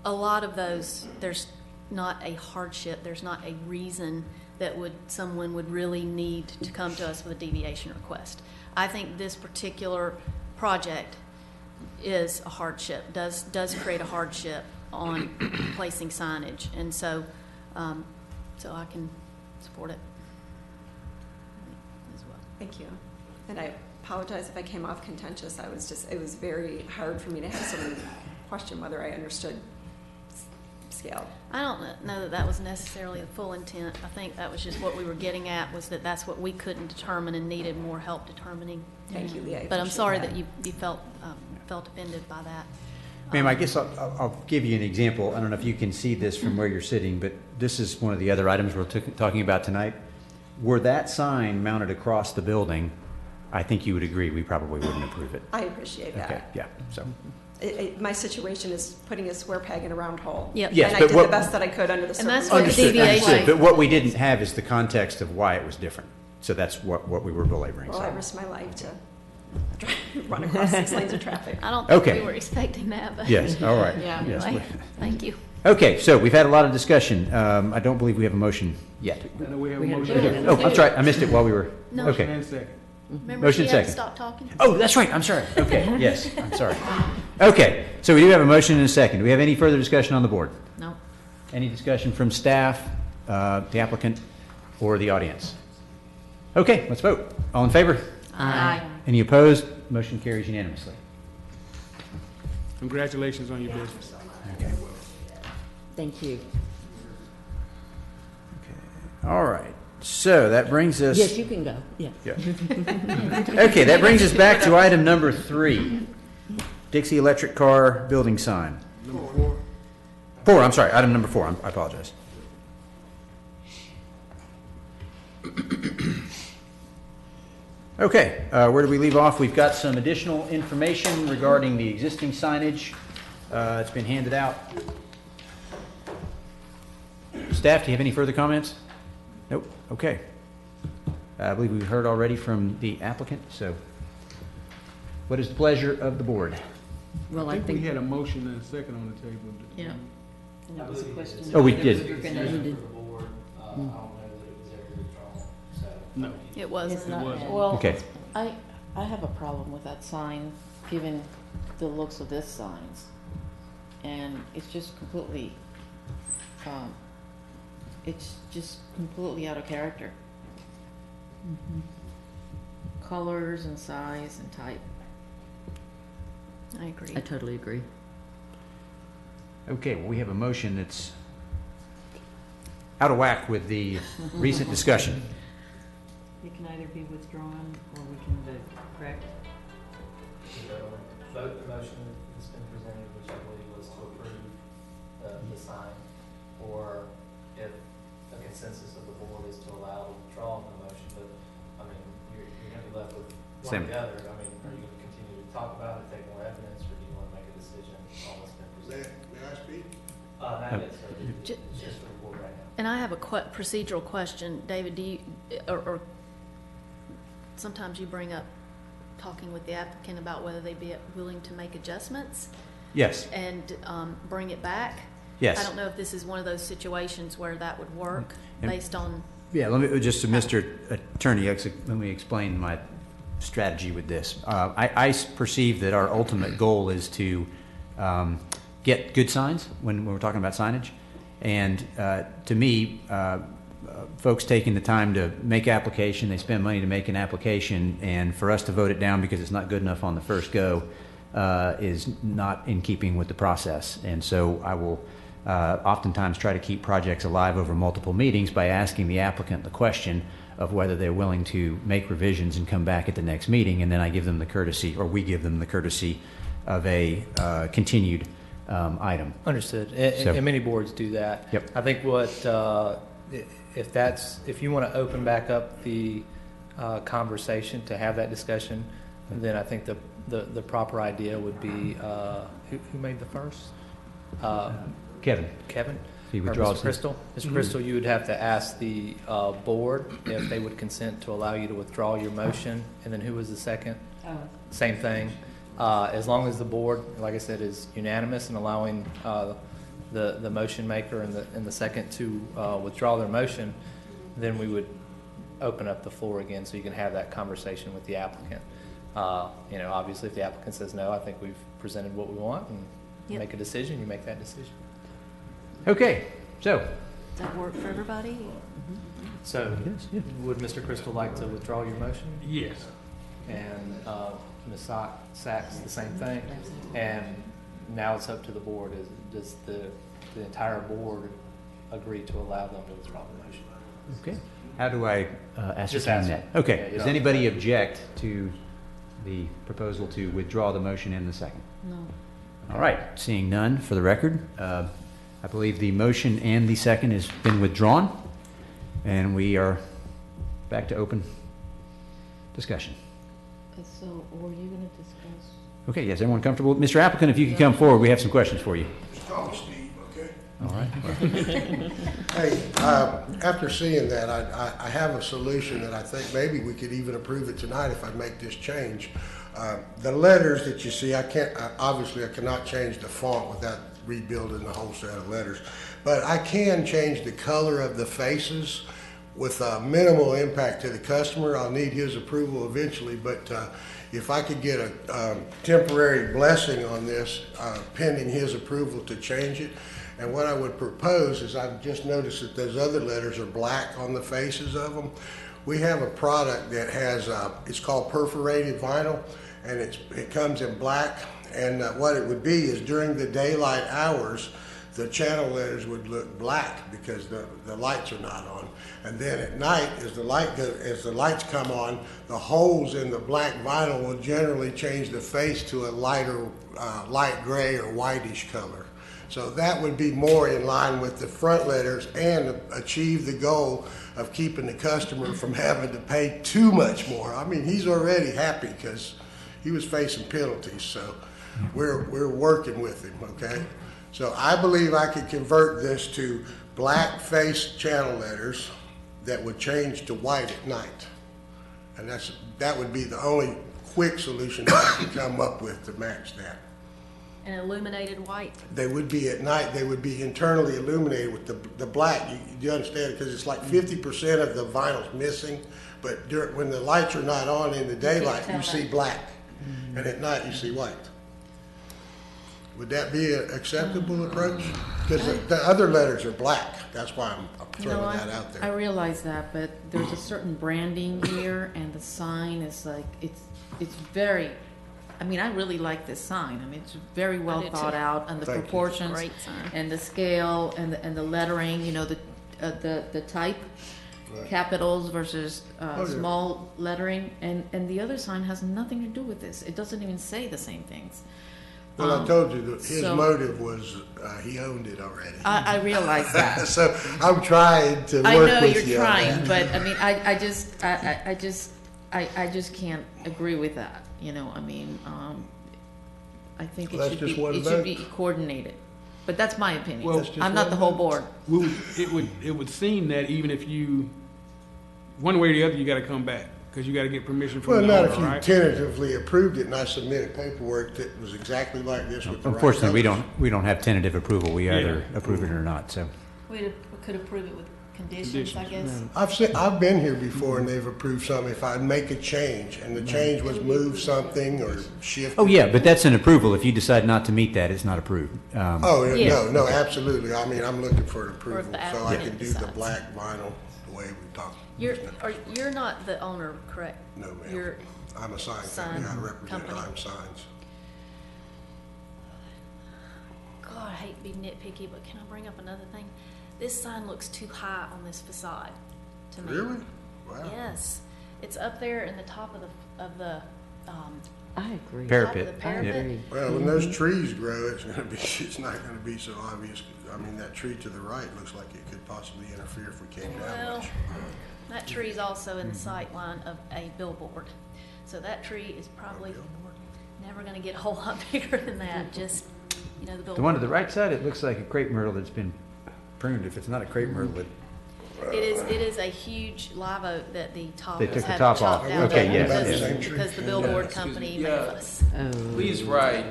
a lot of those, there's not a hardship, there's not a reason that someone would really need to come to us with a deviation request. I think this particular project is a hardship, does create a hardship on placing signage, and so I can support it as well. thank you. And I apologize if I came off contentious. It was very hard for me to have someone question whether I understood scale. I don't know that was necessarily the full intent. I think that was just what we were getting at, was that that's what we couldn't determine and needed more help determining. Thank you, Leah. I But I'm appreciate sorry that you felt offended by that. Ma'am, I guess I'll give you an example. I don't know if you can see this from where you're sitting, but this is one of the other items we're talking about tonight. Were that sign mounted across the building, I think you would agree we probably wouldn't approve it. I appreciate that. Okay, yeah, so. My situation is putting a square peg in a round hole. Yep. Yes, And I but did what- the best that I could under the And that's circumstances. what Understood, deviation- understood. But what we didn't have is the context of why it was different. So that's what we were belaboring. Well, so. I risked my life to run across 6 lanes of traffic. I don't think Okay. we were expecting that, but. Yes, all right. Yeah. Yes. Anyway, thank you. Okay, so we've had a lot of discussion. I don't believe we have a motion yet. I know we have a We had a motion. motion. Oh, I'm sorry, I missed it while we were, No. Motion okay. and second. Remember, Motion she had to second. stop talking? Oh, that's right, I'm sorry. Okay, yes, I'm sorry. Okay, so we do have a motion and a second. Do we have any further discussion on the board? No. Any discussion from staff, the applicant, or the audience? Okay, let's vote. All in favor? Aye. Any opposed? Motion carries unanimously. Congratulations on your business. Okay. Thank you. All right, so that brings us. Yes, you can go, yes. Yeah. Okay, that brings us back to item number 3, Dixie Electric Car Building Sign. Number 4. 4, I'm sorry, item number 4, I apologize. Okay, where do we leave off? We've got some additional information regarding the existing signage. It's been handed out. Staff, do you have any further comments? Nope, okay. I believe we've heard already from the applicant, so what is the pleasure of the board? Well, I think we had a motion and a second on the table. Yeah. And that was a question. Oh, we did. You're gonna- I don't know that it was ever withdrawn, so. No. It wasn't. It's not, wasn't. well, Okay. I have a problem with that sign, given the looks of this signs. And it's just completely, out of character. Colors and size and type. I agree. I totally agree. Okay, well, we have a motion that's out of whack with the recent discussion. It can either be withdrawn or we can vote, correct? Vote the motion that's been presented, which I believe was to approve the sign, or if, okay, One or the other. I mean, are you going to continue to talk about it, take more evidence, or do you want to make a decision on what's been presented? May I speak? Not yet, sir. It's just for the board right now. And I have a procedural question, David. Do you, or sometimes you bring up talking with the applicant about whether they'd be willing to make adjustments Yes, and bring it back? yes. I don't know if this is one of those situations where that would work And- based on, Yeah, let me, just to Mr. Attorney, let me explain my strategy with this. I perceive that our ultimate goal is to get good signs when we're talking about signage. And to me, folks taking the time to make application, they spend money to make an application, and for us to vote it down because it's not good enough on the first go is not in keeping with the process. And so I will oftentimes try to keep projects alive over multiple meetings by asking the applicant the question of whether they're willing to make revisions and come back at the next meeting, and then I give them the courtesy, or we give them the courtesy of a continued item. Understood. So- And many boards do that. Yep. I think if you want to open back up the conversation to have that discussion, then I think the proper idea would be, who made the first? Kevin, Kevin? he Or withdraws Mr. Crystal? Mr. Crystal, you would have to ask the board if they would consent to allow you to withdraw your motion, and then who was the second? Same thing. As long as the board, like I said, is unanimous in allowing the motion maker and the second to withdraw their motion, then we would open up the floor again so you can have that conversation with the applicant. Obviously, if the applicant says no, I think we've presented what we want, and Yep. make a decision, you make that decision. Okay, so, does that work for everybody? So, Yes, yeah. would Mr. Crystal like to withdraw your motion? Yes. And Ms. Sachs, the same thing? And now it's up to the board. Does the entire board agree to allow them to withdraw the motion? okay. How do I Just ascertain ask. that? Okay, Yeah, you does don't- anybody object to the proposal to withdraw the motion in the second? No. All right, seeing none, for the record, I believe the motion and the second has been withdrawn, and we are back to open discussion. So, were you gonna discuss? Okay, yes, everyone comfortable? Mr. Applicant, if you could come forward, we have some questions for you. Just call me Steve, okay? All right. Hey, after seeing that, I have a solution that I think maybe we could even approve it tonight if I make this change. The letters that you see, obviously I cannot change the font without rebuilding the whole set of letters, but I can change the color of the faces with minimal impact to the customer. I'll need his approval eventually, but if I could get a temporary blessing on this, pending his approval to change it. And what I would propose is, I've just noticed that those other letters are black on the faces of them. We have a product that has, it's called perforated vinyl, and it comes in black. And what it would be is during the daylight hours, the channel letters would look black because the lights are not on. And then at night, as the lights come on, the holes in the black vinyl will generally change the face to a lighter, light gray or whitish color. So that would be more in line with the front letters and achieve the goal of keeping the customer from having to pay too much more. I mean, he's already happy because he was facing penalties, so we're working with him, okay? So I believe I could convert this to black face channel letters that would change to white at night. And that would be the only quick solution I could come up with to match that. And illuminated white? They would be at night, they would be internally illuminated with the black. You understand, because it's like 50% of the vinyl's missing, but when the lights are not on in the daylight, you see black, and at night you see white. Would that be an acceptable approach? Because the other letters are black, that's why I'm throwing that out I there. realize that, but there's a certain branding here, and the sign is like, it's very, I mean, I really like this sign. I mean, it's very well do thought too. out, and the Thank you. proportions, Great sign. and the scale, and the lettering, you know, the type, Right. capitals versus yeah. small lettering, and the other sign has nothing to do with this. It doesn't even say the same things. Well, I told you that his so- motive was, he owned it already. I realize that. So I'm trying to I work know with you're you on trying, that. but I mean, I I just can't agree with that, you know, I mean, I think Well, that's just one it should vote. be coordinated. But that's my opinion. Well, I'm not the whole board. It would seem that even if you, one way or the other, you gotta come back, because you gotta get permission from Well, the not owner, if you right? tentatively approved it and I submitted paperwork that was exactly like this with the right Unfortunately, colors. we don't have tentative approval. We Yeah. either approve it or not, so. We could approve it with conditions, I guess. I've been here before and they've approved something if I make a change and the change was move something or shift. Oh, yeah, but that's an approval. If you decide not to meet that, it's not approved. Oh, Yeah. no, absolutely. I mean, I'm looking for an approval the so I applicant can do the decides. black vinyl the way we talked. You're not the owner, correct? No, ma'am. You're, I'm a sign Sign company. I represent company. Heim Signs. God, I hate being nitpicky, but can I bring up another thing? This sign looks too high on this facade to me. Really? Wow. Yes, it's up there in the top of the I agree. Parapet. top of the parapet. Yeah. Well, when those trees grow, it's not gonna be so obvious. I mean, that tree to the right looks like it could possibly interfere if we came down Well, much. that tree's also in the sight line of a billboard, so that tree is probably never gonna get a whole lot bigger than that, just, you know, the billboard. The one to the right side, it looks like a crepe myrtle that's been pruned. If it's not a crepe myrtle, It is a huge live oak that the top They has took the had top chopped off. down Okay, yes, because- yes. because the billboard company made Yeah. us. Lee's right.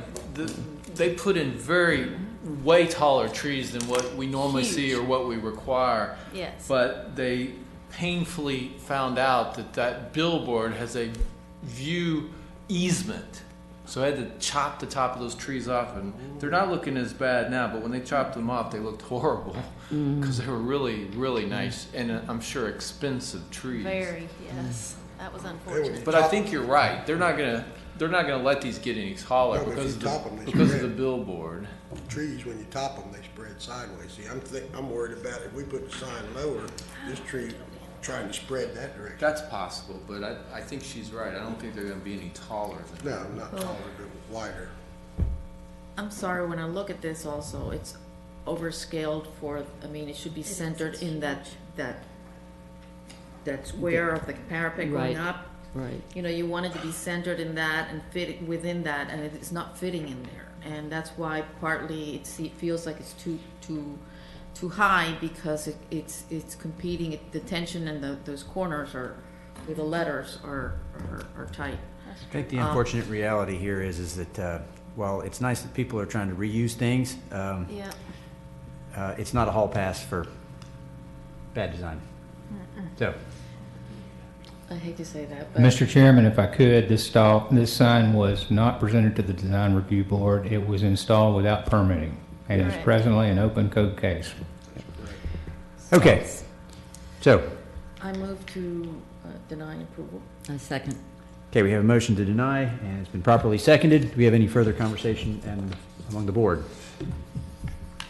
They put in way taller trees than what we normally see Huge. or what we require. Yes. But they painfully found out that billboard has a view easement. So I had to chop the top of those trees off, and they're not looking as bad now, but when they chopped them off, they looked horrible because they were really, really nice and I'm sure expensive trees. Very, yes. That was unfortunate. But I think you're right. They're not gonna let these get any taller No, but if because you of top 'em, the, they because of spread. the billboard. Trees, when you top them, they spread sideways. See, I'm worried about if we put the sign lower, this tree trying to spread that direction. That's possible, but I think she's right. I don't think they're gonna be any taller than. No, not taller, but wider. I'm sorry, when I look at this also, it's overscaled for, I mean, it should be centered in that square of the parapet going Right. up. Right. You know, you want it to be centered in that and fit within that, and it's not fitting in there. And that's why partly it feels like it's too high because it's competing, the tension and those corners are, where the letters are tight. I think the unfortunate reality here is that while it's nice that people are trying to reuse things, Yeah. it's not a hall pass for bad design. So, I hate to say that, but. Mr. Chairman, if I could, this sign was not presented to the design review board. It was installed without permitting and is Correct. presently an open code case. okay. So, I move to deny approval. A second. okay, we have a motion to deny and it's been properly seconded. Do we have any further conversation among the board?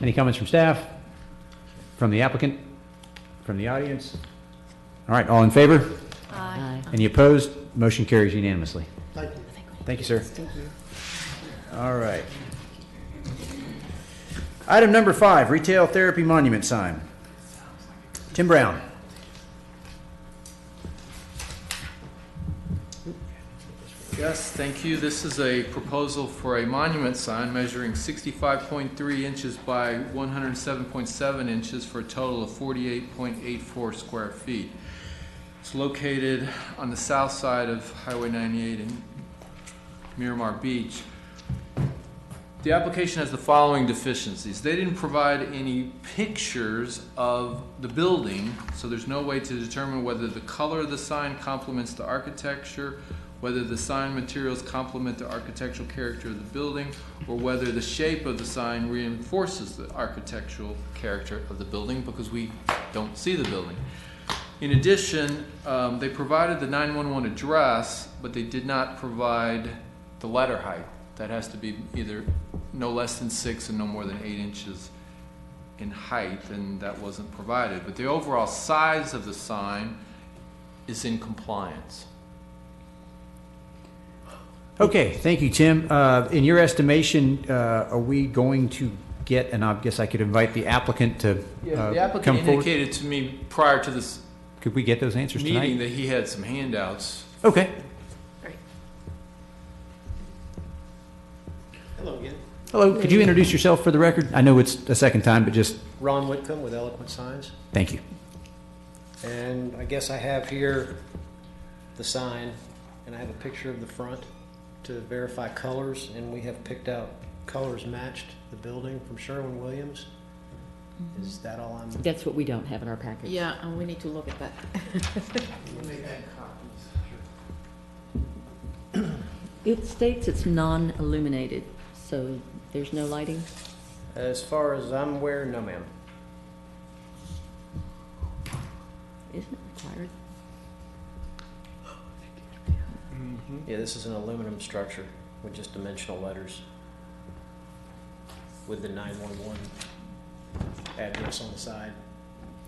Any comments from staff? From the applicant? From the audience? All right, all in favor? Aye. Any opposed? Motion carries unanimously. Thank you. Thank you, sir. All right. Item number 5, retail therapy monument sign. Tim Brown. Yes, thank you. This is a proposal for a monument sign measuring 65.3 inches by 107.7 inches for a total of 48.84 square feet. It's located on the south side of Highway 98 in Miramar Beach. The application has the following deficiencies. They didn't provide any pictures of the building, so there's no way to determine whether the color of the sign complements the architecture, whether the sign materials complement the architectural character of the building, or whether the shape of the sign reinforces the architectural character of the building, because we don't see the building. In addition, they provided the 911 address, but they did not provide the letter height. That has to be either no less than 6 and no more than 8 inches in height, and that wasn't provided. But the overall size of the sign is in compliance. Okay, thank you, Tim. In your estimation, are we going to get, and I guess I could invite the applicant to The come applicant forward? indicated to me prior to this Could we get those answers meeting tonight? that he had some handouts Okay. Great. Hello again. Hello, could you introduce yourself for the record? I know it's a second time, but just, Ron Whitcomb with Eloquent Signs. thank you. And I guess I have here the sign, and I have a picture of the front to verify colors, and we have picked out colors matched the building from Sherwin-Williams. Is that all I'm? That's what we don't have in our package. Yeah, and we need to look at that. It states it's non-illuminated, so there's no lighting? As far as I'm aware, no, ma'am. Isn't it required? Yeah, this is an aluminum structure with just dimensional letters with the 911 address on the side.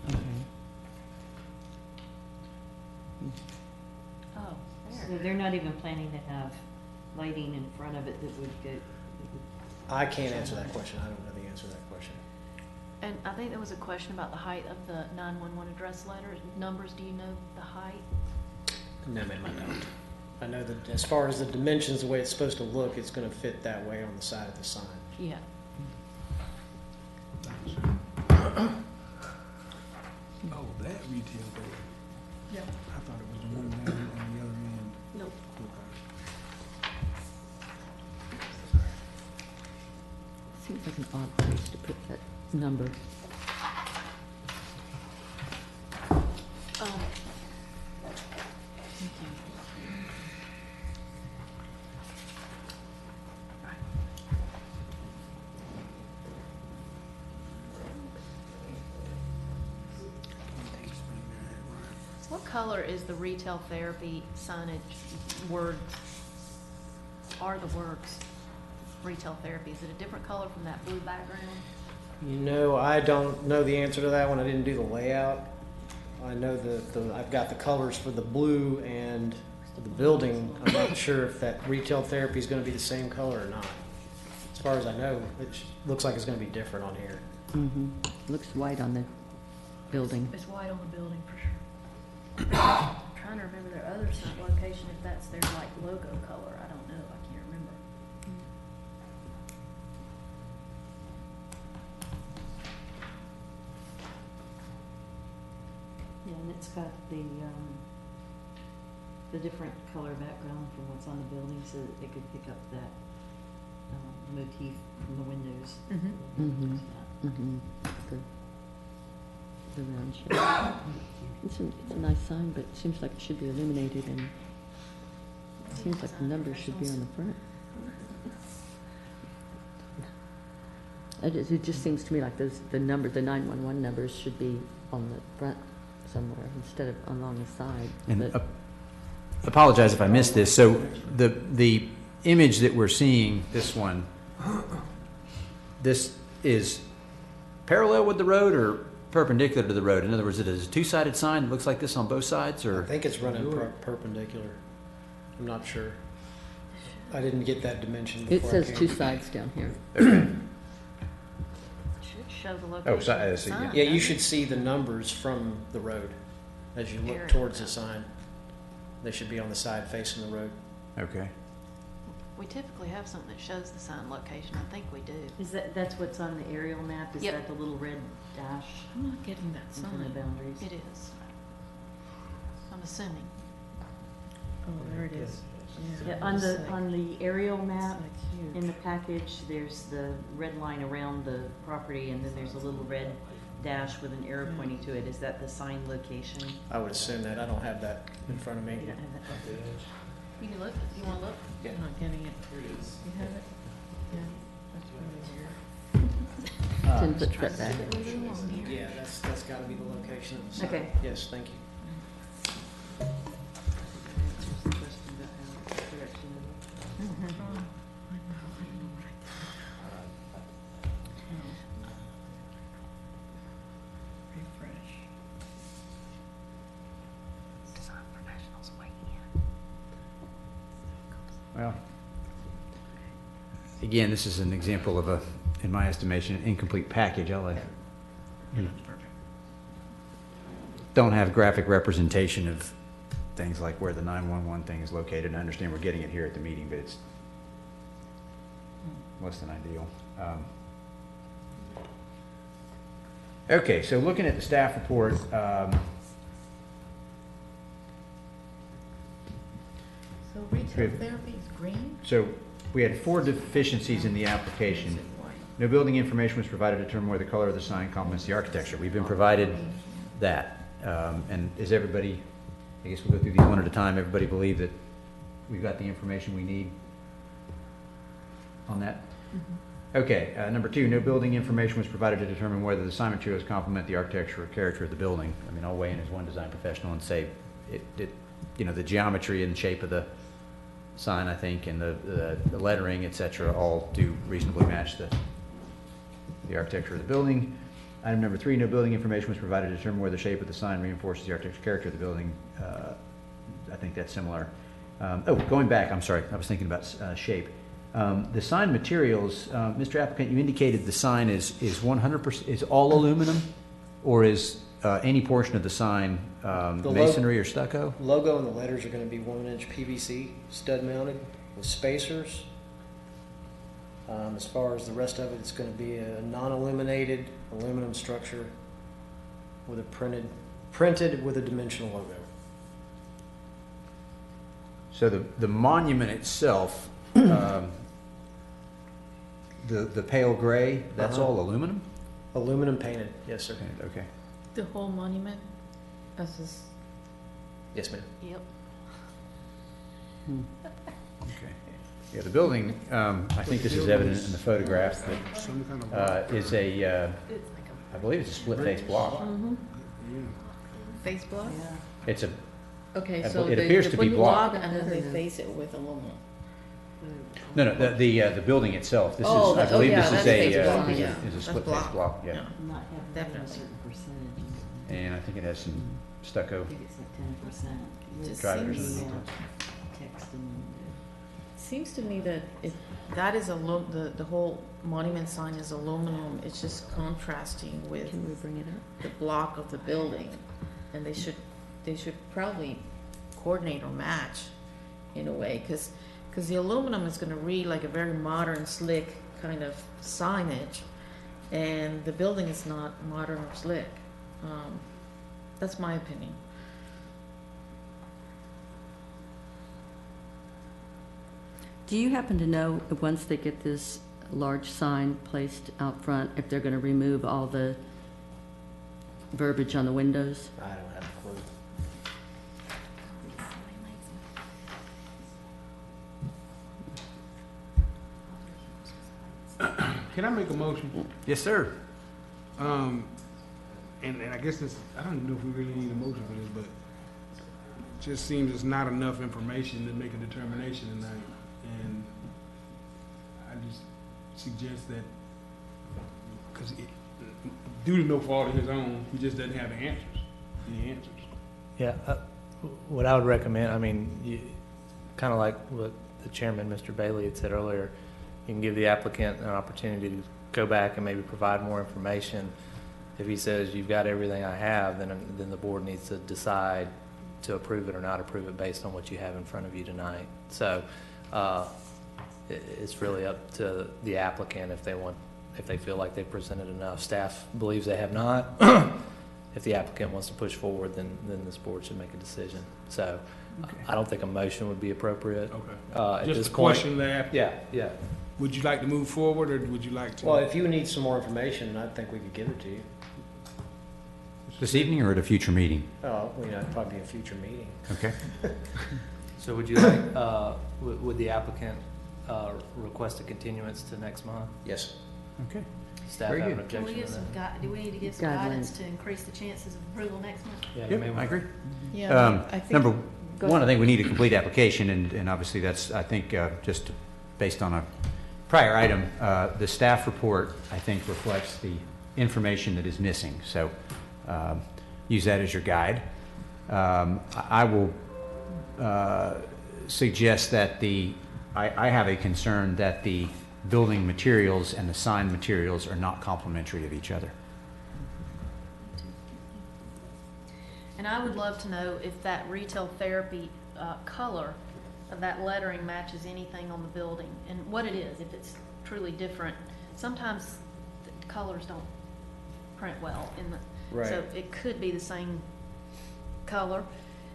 Okay. Oh, so they're not even planning to have lighting in front of it that would go? I can't answer that question. I don't know the answer to that question. And I think there was a question about the height of the 911 address letters, numbers. Do you know the height? No, ma'am, I don't. I know that as far as the dimensions, the way it's supposed to look, it's going to fit that way on the side of the sign. Yeah. Oh, that retail door. Yeah. I thought it was the one down on the other end. Nope. Seems like an odd place to put that number. Oh. What color is the retail therapy signage word? Are the words retail therapy? Is it a different color from that blue background? You know, I don't know the answer to that one. I didn't do the layout. I know I've got the colors for the blue and the building. I'm not sure if that retail therapy is going to be the same color or not. As far as I know, it looks like it's going to be different on here. Mm-hmm. Looks white on the building. It's white on the building for sure. I'm trying to remember their other sign location, if that's their like logo color. I don't know. I can't remember. Yeah, and it's got the different color background from what's on the building so that they could pick up that motif from the windows. Mm-hmm. Mm-hmm. The round shape. It's a nice sign, but it seems like it should be illuminated, and it seems like the numbers should be on the front. It just seems to me like the 911 numbers should be on the front somewhere instead of along the side. And But apologize if I missed this. So the image that we're seeing, this one, this is parallel with the road or perpendicular to the road? In other words, it is a two-sided sign that looks like this on both sides, or? I think it's running perpendicular. I'm not sure. I didn't get that dimension it before says I came. two sides down here. Okay. Should show the location. Oh, so I of the see, sign, Yeah, you doesn't should it? see the numbers from the road as you look Area. towards the sign. They should be on the side facing the road. Okay. We typically have something that shows the sign location. I think we do. Is that's what's on the aerial map? Is Yep. that the little red dash I'm not getting that within the sign. boundaries? It is. I'm assuming. Oh, there it is. Yeah, on the aerial It's map like huge. in the package, there's the red line around the property, and then there's a little red dash with an arrow pointing to it. Is that the sign location? I would assume that. I don't have that in front of me. You don't have that? You can look. You want to look? I'm not getting it. Here it is. You have it? Yeah, that's really weird. 10 foot strip back. Yeah, that's got to be the location of the sign. Okay. Yes, thank you. Answers the question about how direction it is. Refresh. Design professionals weighing in. Well, again, this is an example of in my estimation, an incomplete package. Don't have graphic representation of things like where the 911 thing is located. I understand we're getting it here at the meeting, but it's less than ideal. Okay, so looking at the staff report, So retail therapy is green? so we had 4 deficiencies in the application. No building information was provided to determine where the color of the sign complements the architecture. We've been provided that. And is everybody, I guess we'll go through these one at a time. Everybody believe that we've got the information we need on that? Okay, number 2, no building information was provided to determine whether the sign materials complement the architecture or character of the building. I mean, I'll weigh in as one design professional and say the geometry and shape of the sign, I think, and the lettering, et cetera, all do reasonably match the architecture of the building. Item number 3, no building information was provided to determine whether the shape of the sign reinforces the architectural character of the building. I think that's similar. Going back, I'm sorry, I was thinking about shape. The sign materials, Mr. Applicant, you indicated the sign is 100%, is all aluminum, or is any portion of the sign masonry or stucco? Logo and the letters are going to be 1-inch PVC stud mounted with spacers. As far as the rest of it, it's going to be a non-illuminated aluminum structure with a printed with a dimensional logo. So the monument itself, the pale gray, that's all aluminum? Aluminum painted, yes, sir. Okay. The whole monument? As is, Yes, ma'am. Yep. Okay. Yeah, the building, I think this is evident in the photographs, that is I believe it's a split face block. face block? It's a, Okay, It so appears to be block. And then they face it with aluminum. no, the building itself. This Oh, is, I believe yeah, this is that's face a, block, is yeah. a That's split face block. block, yeah. Not having Definitely. And I think it has some stucco I think it's like 10%. Just drivers seems- underneath it. Text and Seems to me that if that is the whole monument sign is aluminum, it's just contrasting with Can we bring it up? the block of the building. And they should probably coordinate or match in a way, because the aluminum is gonna read like a very modern, slick kind of signage, and the building is not modern or slick. That's my opinion. Do you happen to know, once they get this large sign placed out front, if they're going to remove all the verbiage on the windows? I don't have a clue. Can I make a motion? Yes, sir. And I guess this, I don't know if we really need a motion for this, but it just seems it's not enough information to make a determination tonight. And I just suggest that, because due to no fault of his own, he just doesn't have any answers. Yeah, what I would recommend, I mean, kind of like what the chairman, Mr. Bailey, had said earlier, you can give the applicant an opportunity to go back and maybe provide more information. If he says, you've got everything I have, then the board needs to decide to approve it or not approve it based on what you have in front of you tonight. So it's really up to the applicant if they feel like they've presented enough. Staff believes they have not. If the applicant wants to push forward, then this board should make a decision. So I don't think a motion would be appropriate. Okay. At Just this a point. question to ask. Yeah. Would you like to move forward, or would you like to? Well, if you need some more information, I think we could give it to you. This evening or at a future meeting? Oh, probably a future meeting. Okay. So would you like, would the applicant request a continuance to next month? Yes. Okay. Staff Very have an good. Can we objection give to some that? do we need to give some guidance to increase the chances of approval next month? Yeah, Yep, maybe- I agree. Yeah, I think. Number Go one, I ahead. think we need a complete application, and obviously that's, I think, just based on a prior item, the staff report, I think, reflects the information that is missing. So use that as your guide. I will suggest that I have a concern that the building materials and the sign materials are not complementary of each other. And I would love to know if that retail therapy color of that lettering matches anything on the building and what it is, if it's truly different. Sometimes the colors don't print well in the, Right. so it could be the same color.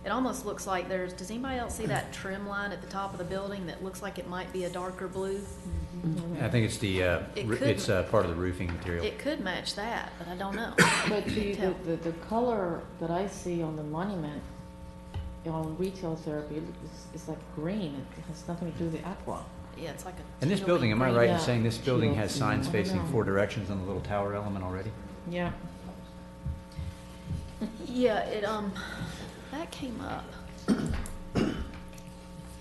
It almost looks like does anybody else see that trim line at the top of the building that looks like it might be a darker blue? I think it's it's part of the roofing material. It could match that, but I don't know. But see, Tell. the color that I see on the monument, on retail therapy, it's like green. It has nothing to do with the aqua. Yeah, it's like a. And this teal building, am I green. right in Yeah. saying this building Teal. has signs I facing know. 4 directions on the little tower element already? Yeah. Yeah, that came up.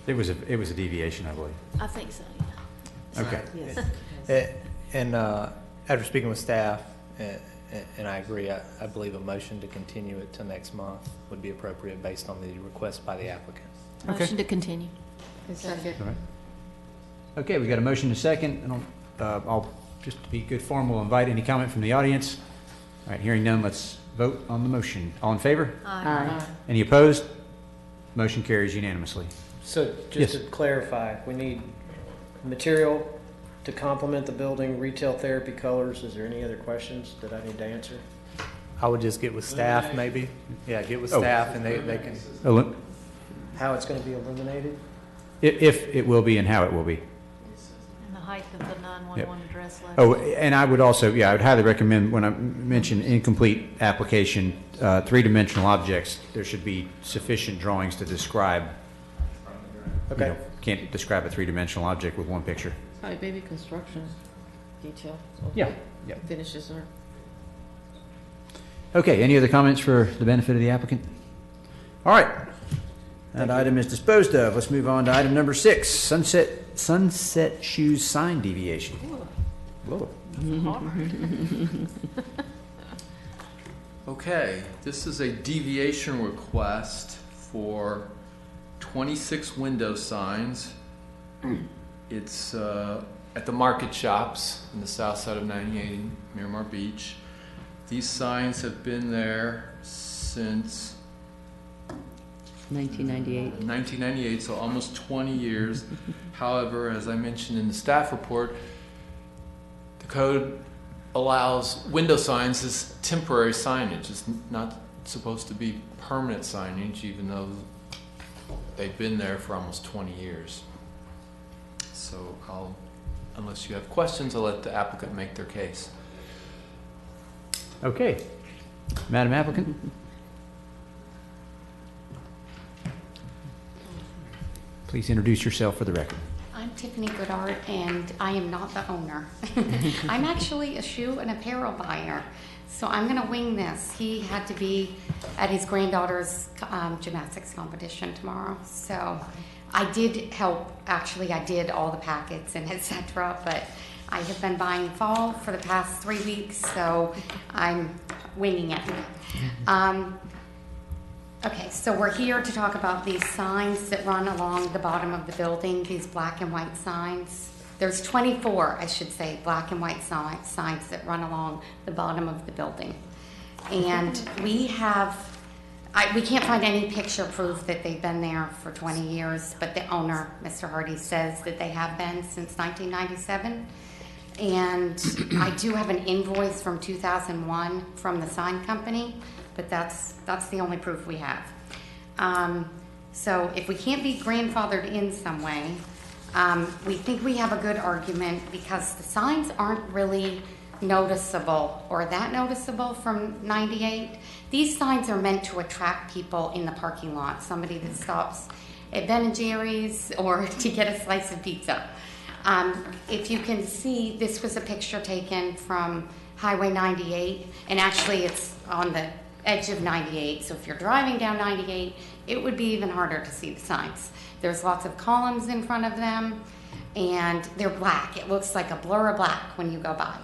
It was a deviation, I believe. I think so, yeah. Okay. Yes. And after speaking with staff, and I agree, I believe a motion to continue it till next month would be appropriate based on the request by the applicant. Okay. Motion to continue. Second. All right. Okay, we got a motion to second, and I'll just to be good form, we'll invite any comment from the audience. All right, hearing none, let's vote on the motion. All in favor? Aye. Any opposed? Motion carries unanimously. So Yes. just to clarify, we need material to complement the building, retail therapy colors. Is there any other questions that I need to answer? I would just get with staff, maybe. Yeah, get with Oh. staff, and they can. How it's going to be illuminated? If it will be and how it will be. And the height of the 911 address letter. Oh, and I would also, I would highly recommend, when I mention incomplete application, 3-dimensional objects, there should be sufficient drawings to describe. Okay. You know, can't describe a 3-dimensional object with one picture. Hi, baby construction detail. Yeah. Yeah. Finishes are. Okay, any other comments for the benefit of the applicant? All right. That item is disposed of. Let's move on to item number 6, Sunset Shoes sign deviation. Whoa. Okay, this is a deviation request for 26 window signs. It's at the market shops in the south side of 98 in Miramar Beach. These signs have been there since 1998. 1998, so almost 20 years. However, as I mentioned in the staff report, the code allows window signs as temporary signage. It's not supposed to be permanent signage, even though they've been there for almost 20 years. So unless you have questions, I'll let the applicant make their case. Okay. Madam applicant? Please introduce yourself for the record. I'm Tiffany Goodart, and I am not the owner. I'm actually a shoe and apparel buyer, so I'm going to wing this. He had to be at his granddaughter's gymnastics competition tomorrow, so I did help. Actually, I did all the packets and etc., but I have been buying fall for the past 3 weeks, so I'm winging it. Okay, so we're here to talk about these signs that run along the bottom of the building, these black and white signs. There's 24, I should say, black and white signs that run along the bottom of the building. And we can't find any picture proof that they've been there for 20 years, but the owner, Mr. Hardy, says that they have been since 1997. And I do have an invoice from 2001 from the sign company, but that's the only proof we have. So if we can't be grandfathered in some way, we think we have a good argument because the signs aren't really noticeable or that noticeable from 98. These signs are meant to attract people in the parking lot, somebody that stops at Ben & Jerry's or to get a slice of pizza. If you can see, this was a picture taken from Highway 98, and actually it's on the edge of 98, so if you're driving down 98, it would be even harder to see the signs. There's lots of columns in front of them, and they're black. It looks like a blur of black when you go by.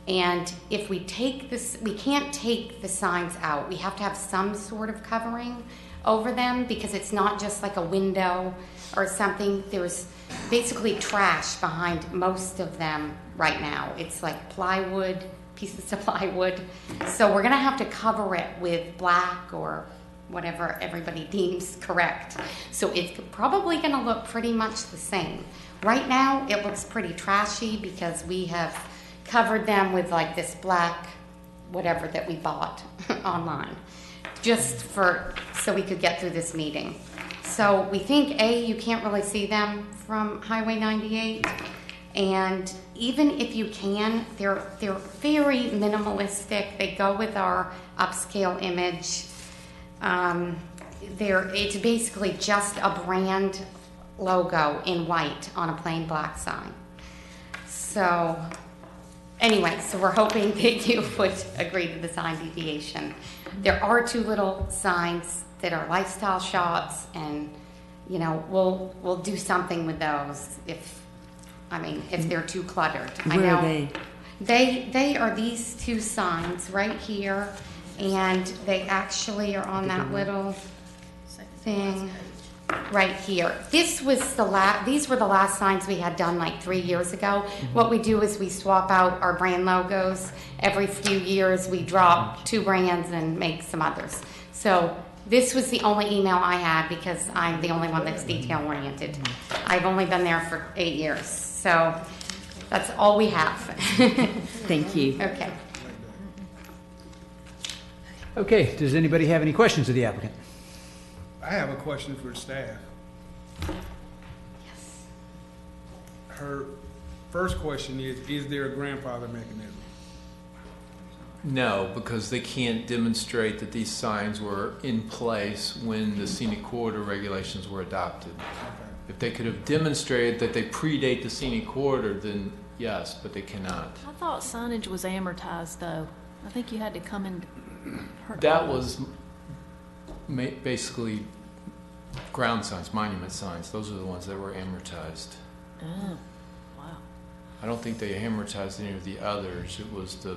And if we take this, we can't take the signs out. We have to have some sort of covering over them because it's not just like a window or something. There's basically trash behind most of them right now. It's like plywood, pieces of plywood. So we're gonna have to cover it with black or whatever everybody deems correct. So it's probably gonna look pretty much the same. Right now, it looks pretty trashy because we have covered them with like this black whatever that we bought online, just so we could get through this meeting. So we think, you can't really see them from Highway 98. And even if you can, they're very minimalistic. They go with our upscale image. It's basically just a brand logo in white on a plain black sign. So anyway, so we're hoping that you would agree to the sign deviation. There are 2 little signs that are lifestyle shots, and we'll do something with those if they're too cluttered. Where are they? They are these 2 signs right here, and they actually are on that little thing right here. These were the last signs we had done like 3 years ago. What we do is we swap out our brand logos. Every few years we drop 2 brands and make some others. So this was the only email I had because I'm the only one that's detail oriented. I've only been there for 8 years. So that's all we have. Thank you. Okay. Okay, does anybody have any questions of the applicant? I have a question for staff. Yes. Her first question is there a grandfather mechanism? No, because they can't demonstrate that these signs were in place when the scenic corridor regulations were adopted. Okay. If they could have demonstrated that they predate the scenic corridor, then yes, but they cannot. I thought signage was amortized, though. I think you had to come in. That was basically ground signs, monument signs. Those are the ones that were amortized. Oh, wow. I don't think they amortized any of the others. It was the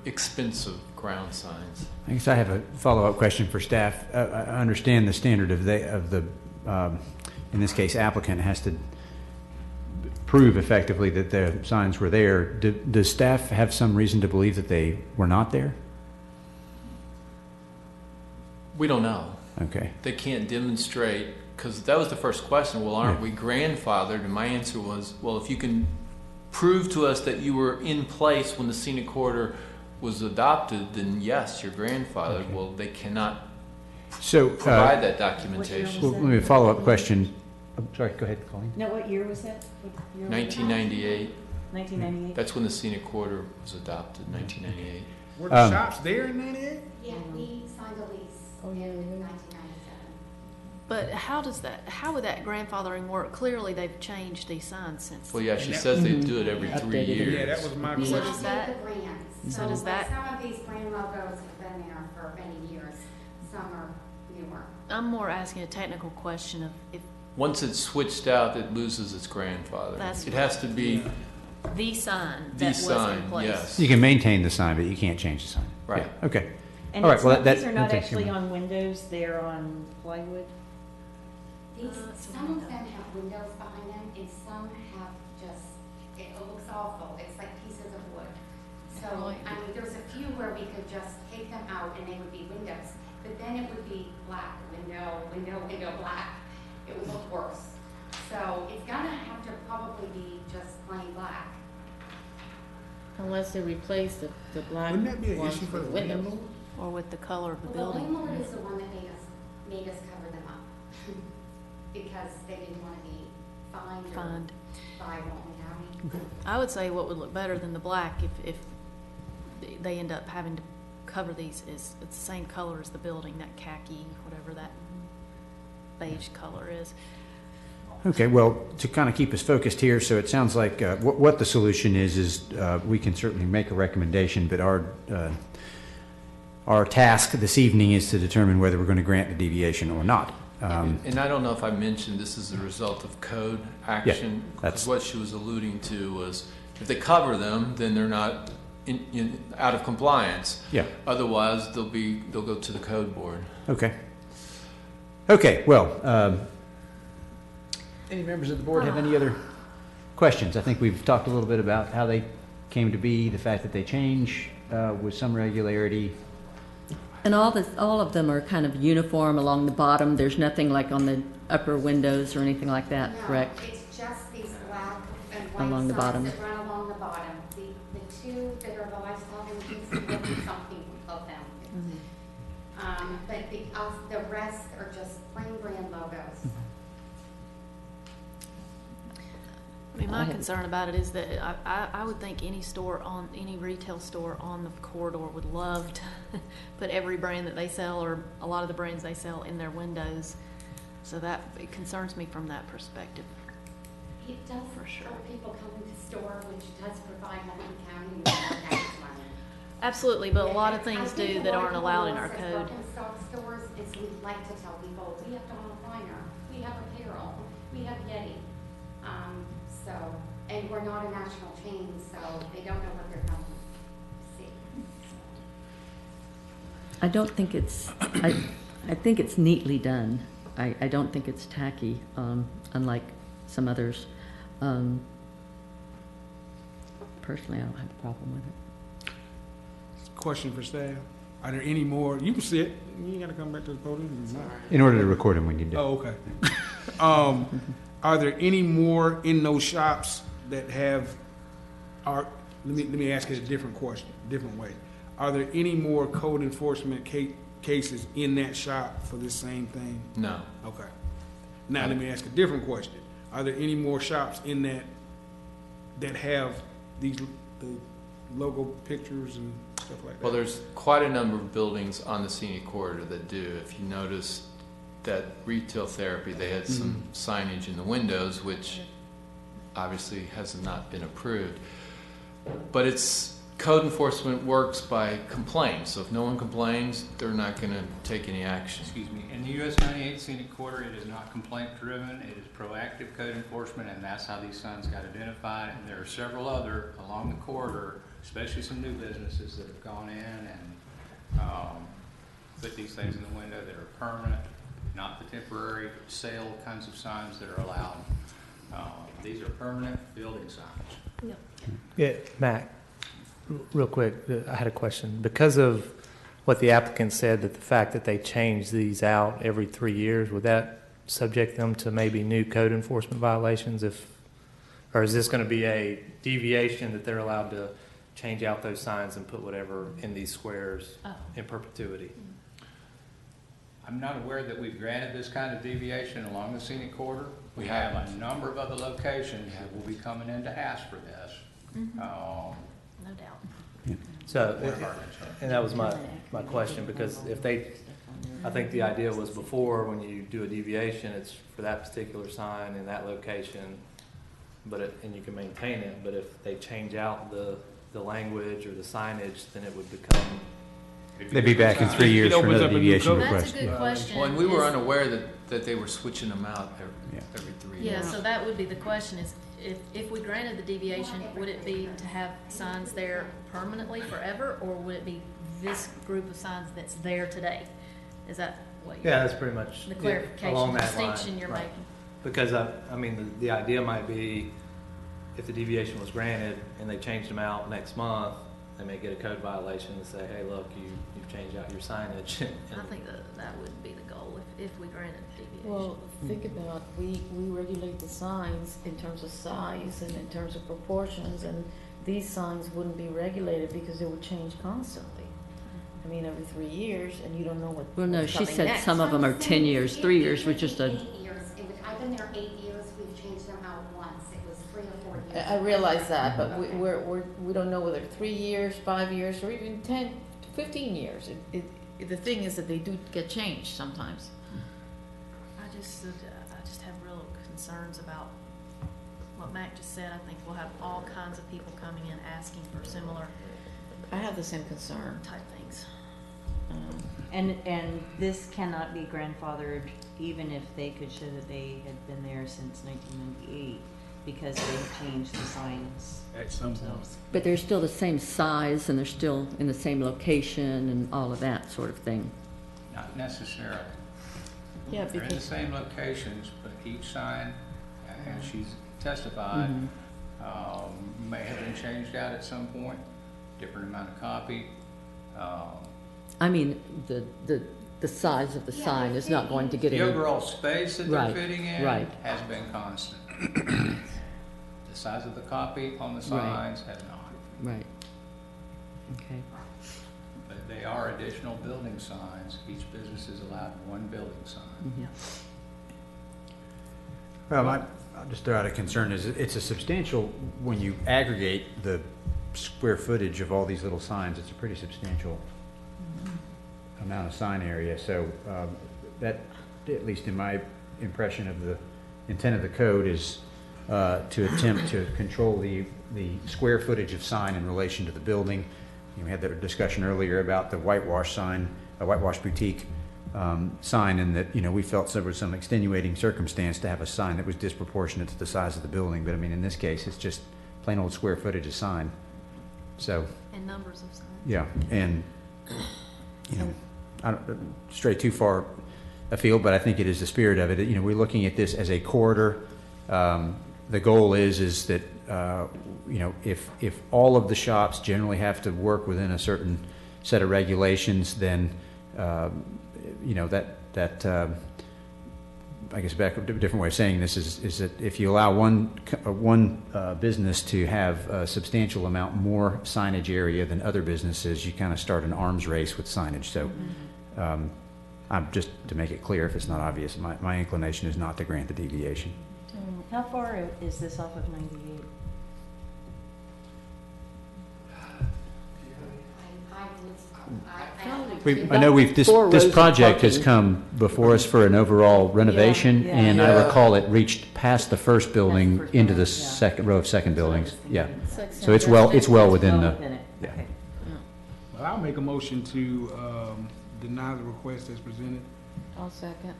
expensive ground signs. I guess I have a follow-up question for staff. I understand the standard of the in this case, applicant has to prove effectively that the signs were there. Does staff have some reason to believe that they were not there? We don't know. Okay. They can't demonstrate, because that was the first question. Well, aren't we grandfathered? And my answer was, well, if you can prove to us that you were in place when the scenic corridor was adopted, then yes, you're grandfathered. Okay. Well, they cannot provide that documentation. Well, let me follow up question. I'm sorry, go ahead, Colleen. No, what year was that? 1998. 1998? That's when the scenic corridor was adopted, 1998. Were the shops there in 98? Yeah, we signed a lease in 1997. But how would that grandfathering work? Clearly, they've changed these signs since. Well, yeah, she says they do it every 3 years. Yeah, that was my question. So does that? So does that? Some of these brand logos have been there for many years. Some are newer. I'm more asking a technical question of if once it's switched out, it loses its grandfather. It has to be the sign that was in place. Yes. You can maintain the sign, but you can't change the sign. Right. Yeah. Okay. And all right. Well, these are not actually on windows; they're on plywood. Some of them have windows behind them, and some have it looks awful. It's like pieces of wood. So, there's a few where we could just take them out and they would be windows. But then it would be black, window, black. It would look worse. So it's gonna have to probably be just plain black. Unless they replace the black Wouldn't that be an ones issue for the with windows. landlord? Or with the color of the Well, building. the landlord is the one that made us cover them up. Because they didn't want to be fined. By what we have. I would say what would look better than the black if they end up having to cover these is it's the same color as the building, that khaki, whatever that beige color is. Okay, well, to kind of keep us focused here, so it sounds like what the solution is we can certainly make a recommendation, but our task this evening is to determine whether we're going to grant the deviation or not. And I don't know if I mentioned this is a result of code action. Yeah, because what she was alluding to was if they cover them, then they're not out of compliance. Yeah. Otherwise, they'll go to the code board. Okay. Okay. Well, any members of the board have any other questions? I think we've talked a little bit about how they came to be, the fact that they change with some regularity. And all of them are kind of uniform along the bottom. There's nothing like on the upper windows or anything like that, No, correct? it's just these black and white Along the signs bottom. that run along the bottom. The two that are the lifestyle images, will be something of them. But the rest are just plain brand logos. I mean, my concern about it is that I would think any retail store on the corridor would love to put every brand that they sell or a lot of the brands they sell in their windows. So it concerns me from that perspective. It does for sure. People come into store, which does provide Multnomah County with more tax money. Absolutely, but a lot of things I think do a that lot of aren't people allowed in know our us as code. Birkenstock stores is we like to tell people, we have Donald Kleiner, we have apparel, we have Yeti. And we're not a national chain, so they don't know what they're coming to see. I don't think it's, I think it's neatly done. I don't think it's tacky, unlike some others. Personally, I don't have a problem with it. Question for staff. Are there any more? You can sit. You ain't got to come back to the podium. In order to record them, we need to. Oh, okay. Are there any more in those shops that have art? Let me ask it a different question, different way. Are there any more code enforcement cases in that shop for this same thing? No. Okay. Now let me ask a different question. Are there any more shops in that have the logo pictures and stuff like that? Well, there's quite a number of buildings on the scenic corridor that do. If you notice that Retail Therapy, they had some signage in the windows, which obviously has not been approved. But it's code enforcement works by complaint. So if no one complains, they're not going to take any action. Excuse me. In the US 98 Scenic Corridor, it is not complaint driven. It is proactive code enforcement, and that's how these signs got identified. And there are several other along the corridor, especially some new businesses that have gone in and put these things in the window that are permanent, not the temporary sale kinds of signs that are allowed. These are permanent building signs. Yep. Yeah, Matt, real quick, I had a question. Because of what the applicant said, that the fact that they change these out every 3 years, would that subject them to maybe new code enforcement violations or is this going to be a deviation that they're allowed to change out those signs and put whatever in these squares in perpetuity? I'm not aware that we've granted this kind of deviation along the scenic corridor. We have a number of other locations that will be coming in to ask for this. No doubt. So, and that was my question, because I think the idea was before, when you do a deviation, it's for that particular sign in that location, and you can maintain it, but if they change out the language or the signage, then it would become... They'd be back in 3 years for another deviation That's request. a good question. Well, and we were unaware that they were switching them out every 3 years. Yeah, so that would be the question is, if we granted the deviation, would it be to have signs there permanently forever, or would it be this group of signs that's there today? Is that what you're... Yeah, that's pretty much the along clarification, that distinction line, you're right. making? Because, I mean, the idea might be, if the deviation was granted and they changed them out next month, they may get a code violation and say, hey, look, you've changed out your signage. I think that would be the goal if we granted deviation. Well, think about, we regulate the signs in terms of size and in terms of proportions, and these signs wouldn't be regulated because they would change constantly. I mean, every 3 years, and you don't know what. Well, no, what's she coming said next. some of them are 10 years. 3 years was just a... 8 years. I've been there 8 years. We've changed them out once. It was 3 or 4 years. I realize that, but we don't know whether 3 years, 5 years, or even 10 to 15 years. The thing is that they do get changed sometimes. I just have real concerns about what Mac just said. I think we'll have all kinds of people coming in asking for similar I have the same concern. type things. And this cannot be grandfathered, even if they could show that they had been there since 1998, because they've changed the signs At some point. themselves. But they're still the same size, and they're still in the same location and all of that sort of thing. Not necessarily. Yeah, They're in the same locations, but each sign, as she's testified, may have been changed out at some point, different amount of copy. I mean, the size of the sign is not going to get The any. overall space that they're Right, fitting in right. has been constant. The size of the copy on the signs has not. Right. Okay. But they are additional building signs. Each business is allowed one building sign. Mhm. Well, I'll just throw out a concern is it's a substantial, when you aggregate the square footage of all these little signs, it's a pretty substantial amount of sign area. So that, at least in my impression of the intent of the code, is to attempt to control the square footage of sign in relation to the building. We had that discussion earlier about the whitewash sign, a whitewash boutique sign, and that, we felt there was some extenuating circumstance to have a sign that was disproportionate to the size of the building. But I mean, in this case, it's just plain old square footage of sign. So, And numbers of signs. yeah, and, I don't stray too far afield, but I think it is the spirit of it. We're looking at this as a corridor. The goal is that, if all of the shops generally have to work within a certain set of regulations, then, I guess back a different way of saying this is that if you allow one business to have a substantial amount more signage area than other businesses, you kind of start an arms race with signage. So, I'm just to make it clear, if it's not obvious, my inclination is not to grant the deviation. How far is this off of 98? I know this project has come before us for an overall renovation, Yeah. and I Yeah. recall it reached past the first building first into the building, yeah. second row of second buildings. Yeah. Six So it's well within the. Within it, Yeah. okay. Well, I'll make a motion to deny the request as presented. I'll second.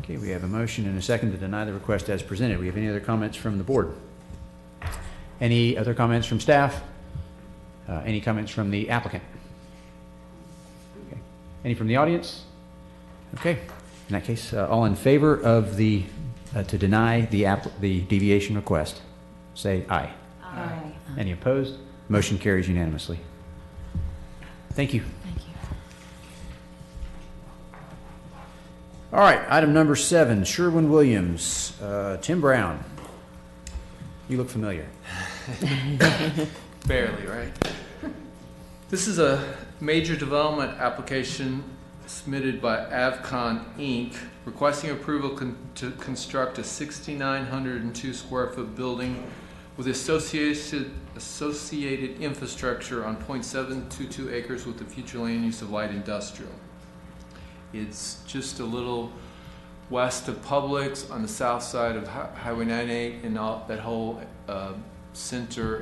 Okay, we have a motion and a second to deny the request as presented. We have any other comments from the board? Any other comments from staff? Any comments from the applicant? Okay. Any from the audience? Okay, in that case, all in favor of to deny the deviation request, say aye. Aye. Any opposed? Motion carries unanimously. Thank you. Thank you. All right, item number 7, Sherwin-Williams, Tim Brown. You look familiar. Barely, right? This is a major development application submitted by Avcon Inc., requesting approval to construct a 6,902 square foot building with associated infrastructure on 0.722 acres with the future land use of light industrial. It's just a little west of Publix on the south side of Highway 98, and all that whole center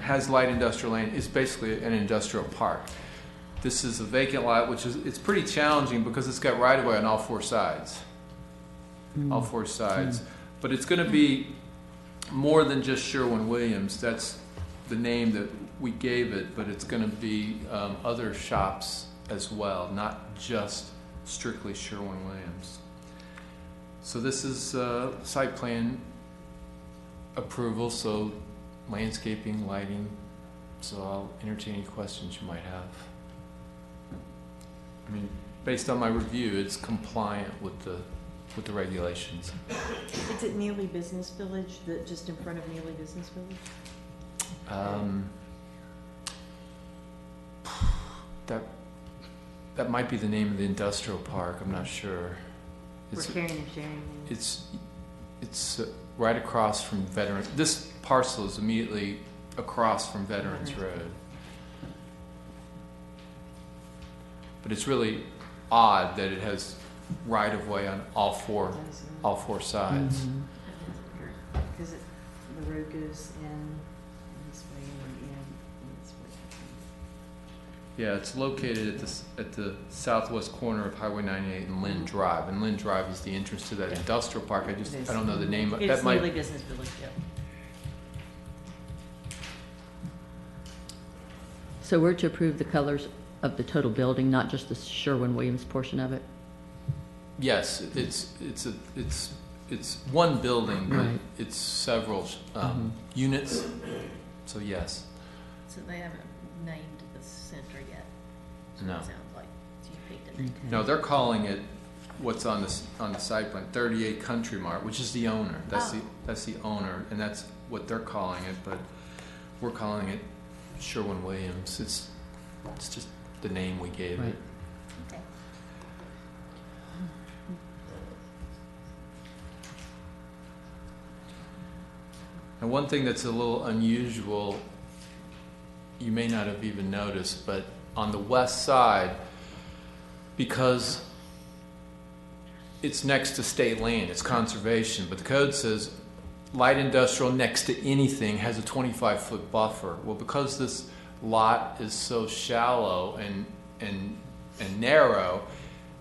has light industrial land. It's basically an industrial park. This is a vacant lot, it's pretty challenging because it's got right of way on all four sides. All four sides. But it's going to be more than just Sherwin-Williams. That's the name that we gave it, but it's going to be other shops as well, not just strictly Sherwin-Williams. So this is site plan approval, so landscaping, lighting. So I'll entertain any questions you might have. I mean, based on my review, it's compliant with the regulations. Is it Neely Business Village, just in front of Neely Business Village? That might be the name of the industrial park. I'm not sure. We're carrying and sharing. It's right across from Veterans. This parcel is immediately across from Veterans Road. But it's really odd that it has right of way on all four sides. Because the road goes in this way and in this way. Yeah, it's located at the southwest corner of Highway 98 and Lynn Drive. And Lynn Drive is the entrance to that industrial park. I don't know the name. It's Neely Business Village, yeah. So we're to approve the colors of the total building, not just the Sherwin-Williams portion of it? Yes, it's one building, but Right. it's several units. So yes. So they haven't named the center yet. That's what No. it sounds like. So you picked it. No, they're calling it what's on the site plan, 38 Country Mart, which is the owner. That's the owner, and that's what they're calling it. But we're calling it Sherwin-Williams. It's just the name we gave it. Okay. And one thing that's a little unusual, you may not have even noticed, but on the west side, because it's next to state land, it's conservation, but the code says light industrial next to anything has a 25-foot buffer. Well, because this lot is so shallow and narrow,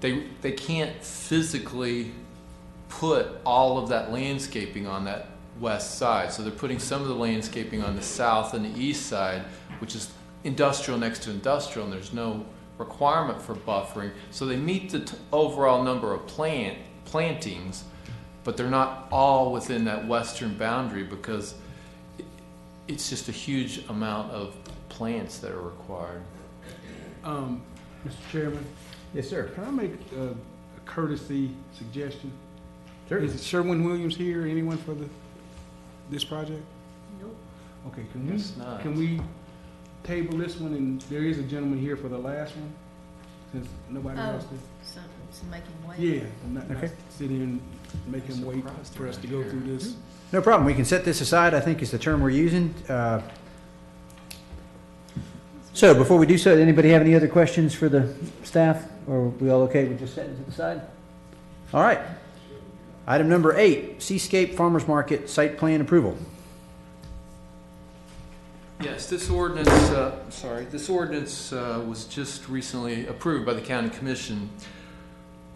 they can't physically put all of that landscaping on that west side. So they're putting some of the landscaping on the south and the east side, which is industrial next to industrial, and there's no requirement for buffering. So they meet the overall number of plantings, but they're not all within that western boundary because it's just a huge amount of plants that are required. Mr. Chairman, Yes, sir. can I make a courtesy suggestion? Sure. Is it Sherwin-Williams here, anyone for this project? Nope. Okay, Guess not. can we table this one, and there is a gentleman here for the last one, since nobody else did? So making way. Yeah, not Okay. sit here and make him wait for us to go through this. No problem. We can set this aside, I think is the term we're using. So before we do so, anybody have any other questions for the staff? Or are we all okay with just setting it to the side? All right. Item number 8, Seascape Farmers Market Site Plan Approval. Yes, this ordinance was just recently approved by the county commission,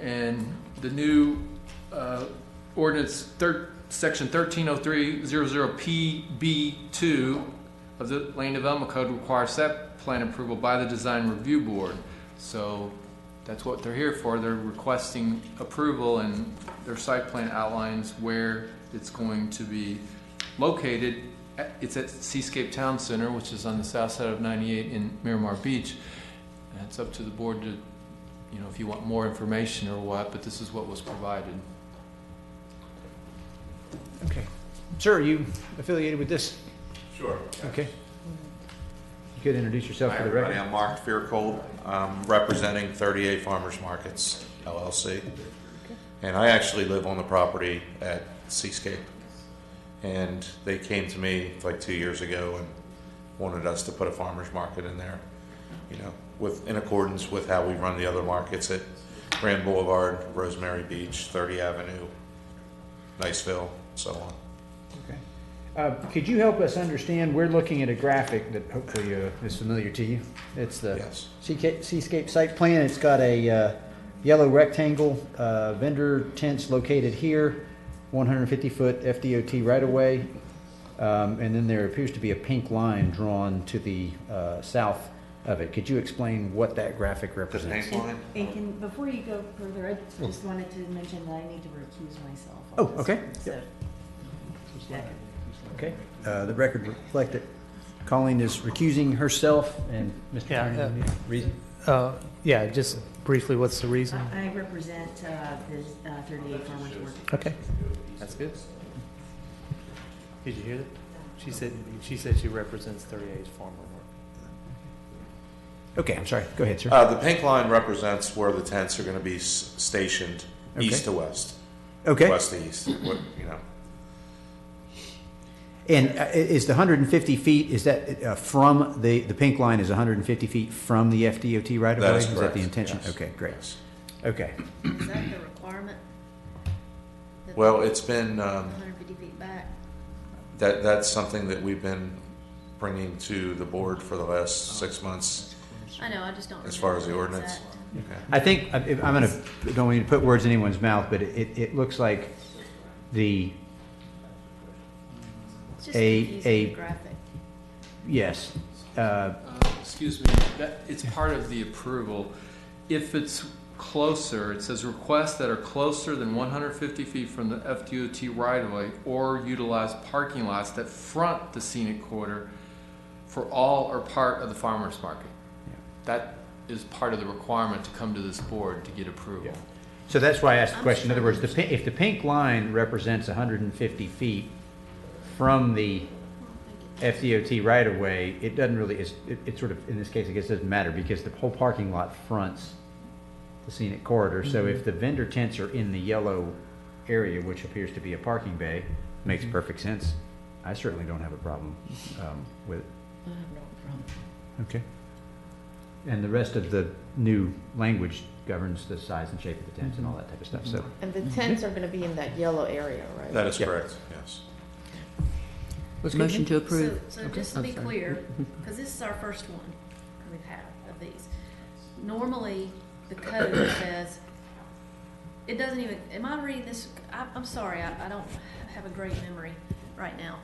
and the new ordinance, section 130300PB2 of the Land Development Code requires site plan approval by the Design Review Board. So that's what they're here for. They're requesting approval, and their site plan outlines where it's going to be located. It's at Seascape Town Center, which is on the south side of 98 in Miramar Beach. And it's up to the board to, if you want more information or what, but this is what was provided. Okay. Sir, are you affiliated with this? Sure. Okay. You could introduce yourself Hi, for the everybody. record. I'm Mark Fearcold. I'm representing 38 Farmers Markets, LLC. And I actually live on the property at Seascape. And they came to me like 2 years ago and wanted us to put a farmer's market in there, in accordance with how we run the other markets at Grand Boulevard, Rosemary Beach, 30 Avenue, Niceville, so on. Okay. Could you help us understand, we're looking at a graphic that hopefully is familiar to you. It's the Yes. Seascape site plan. It's got a yellow rectangle, vendor tents located here, 150-foot FDOT right-of-way, and then there appears to be a pink line drawn to the south of it. Could you explain what that graphic represents? pink line? And before you go further, I just wanted to mention that I need to recuse myself. on Oh, this okay. one, so- Okay. The record reflect that Colleen is recusing herself, and Mr. Turner, any reason? Yeah, just briefly, what's the reason? I represent the 38 Farmers Market. Okay, that's good. Did you hear that? She said she represents 38 Farmer Market. Okay, I'm sorry. Go ahead, sir. The pink line represents where the tents are going to be stationed east to west. Okay. West to east, And is the 150 feet, is that from, the pink line is 150 feet from the FDOT right of way? That is Is that correct, the intention? yes. Okay, great. Yes. Okay. Is that the requirement? That Well, it's been, 150 feet back? that's something that we've been bringing to the board for the last 6 months. I know, I just don't remember. As far as the the ordinance? exact- Okay. I think, don't want you to put words in anyone's mouth, but it looks like the, It's just A- confusing a- the graphic. yes. Excuse me, it's part of the approval. If it's closer, it says requests that are closer than 150 feet from the FDOT right-of-way or utilize parking lots that front the scenic corridor for all or part of the farmer's market. That is part of the requirement to come to this board to get approval. So that's why I asked the question. In other words, if the pink line represents 150 feet from the FDOT right-of-way, it doesn't really, it sort of, in this case, I guess it doesn't matter because the whole parking lot fronts the scenic corridor. So if the vendor tents are in the yellow area, which appears to be a parking bay, makes perfect sense. I certainly don't have a problem with it. I have no problem. Okay. And the rest of the new language governs the size and shape of the tents and all that type of stuff, so. And the tents are gonna be in that yellow area, right? That is Yeah. correct, yes. Motion to approve. So just to be clear, because this is our first one we've had of these. Normally, the code says, it doesn't even, am I reading this? I'm sorry, I don't have a great memory right now.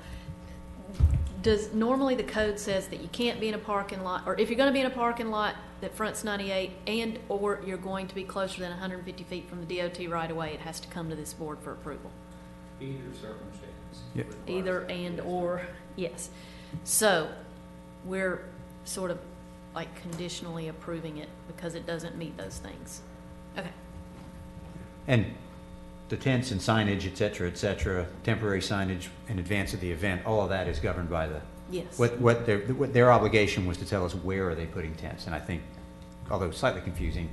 Normally the code says that you can't be in a parking lot, or if you're gonna be in a parking lot that fronts 98 or you're going to be closer than 150 feet from the DOT right away, it has to come to this board for approval. Either circumstance. Yep. Either and or, yes. So we're sort of like conditionally approving it because it doesn't meet those things. Okay. And the tents and signage, et cetera, temporary signage in advance of the event, all of that is governed by the. Yes. What their obligation was to tell us where are they putting tents, and I think, although slightly confusing,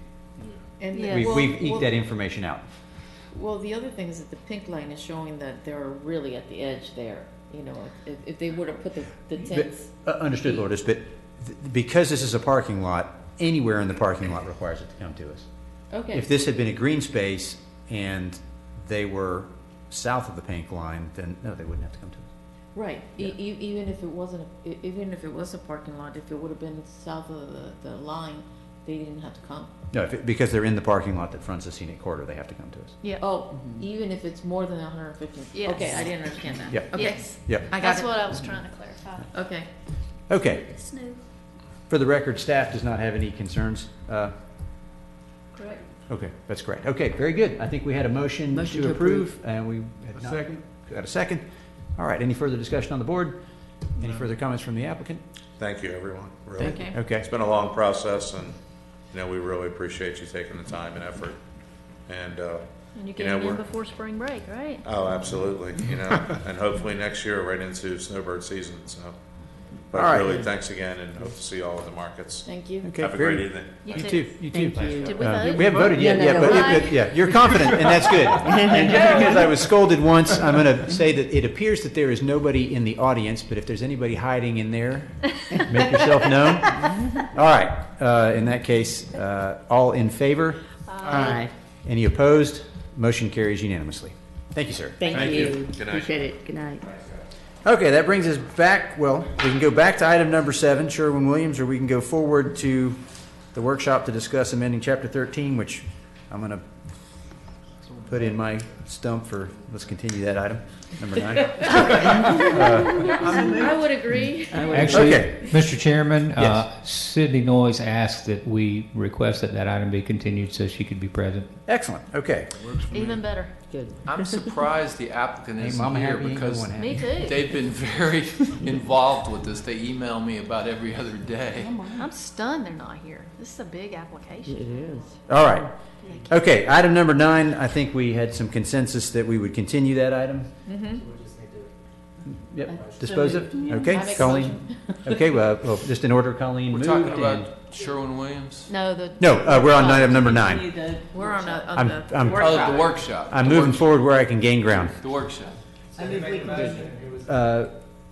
And Yeah. we've eked that information out. Well, the other thing is that the pink line is showing that they're really at the edge there. You know, if they were to put the tents. Understood, Lourdes, but because this is a parking lot, anywhere in the parking lot requires it to come to us. Okay. If this had been a green space and they were south of the pink line, then no, they wouldn't have to come to us. Right, even if it wasn't, even if it was a parking lot, if it would have been south of the line, they didn't have to come. No, because they're in the parking lot that fronts the scenic corridor, they have to come to us. Yeah. Oh, even if it's more than 150? Yes. Okay, I didn't understand that. Yep. Okay. Yes. Yep. I got That's it. what I was trying to clarify. Okay. Okay, It's new. for the record, staff does not have any concerns. Correct. Okay, that's correct. Okay, very good. I think we had a motion Motion to to approve, and we had A not. second? Got a second. All right, any further discussion on the board? Any further comments from the applicant? Thank you, everyone, really. Thank you. Okay. Okay. It's been a long process, and, you know, we really appreciate you taking the time and effort. And, And you're You know, getting in we're- before spring break, right? oh, absolutely, you know, and hopefully next year, right into snowbird season, so. But All right. really, thanks again, and hope to see you all at the markets. Thank you. Okay, Have a very- great evening. You You too. too, you too. Thank you. Did we vote? We haven't voted yet, No, yeah, no, but, no. yeah, you're confident, and that's good. And just because I was scolded once, I'm gonna say that it appears that there is nobody in the audience, but if there's anybody hiding in there, make yourself known. All right, in that case, all in favor? Aye. Any opposed? Motion carries unanimously. Thank you, sir. Thank you. Good night. Appreciate it. Good night. Okay, that brings us back, well, we can go back to item number 7, Sherwin-Williams, or we can go forward to the workshop to discuss amending Chapter 13, which I'm going to put in my stump for, let's continue that item, number 9. I would agree. Actually, Okay. Mr. Chairman, Yes. Sydney Noyes asked that we request that that item be continued so she could be present. Excellent, okay. Even better. Good. I'm surprised the applicant Ain't isn't mama here happy, ain't because no one happy. Me too. they've been very involved with this. They email me about every other day. I'm stunned they're not here. This is a big It application. is. All right. Okay, item number 9, I think we had some consensus that we would continue that item. Mm-hmm. Yep, dispose of? Okay, I make a Colleen. Okay, well, just in order, Colleen We're moved. talking and- about Sherwin-Williams? No, No, we're on item number 9. We're on I'm- the I'm- Oh, the workshop. I'm The moving workshop. forward where I can gain ground. The workshop.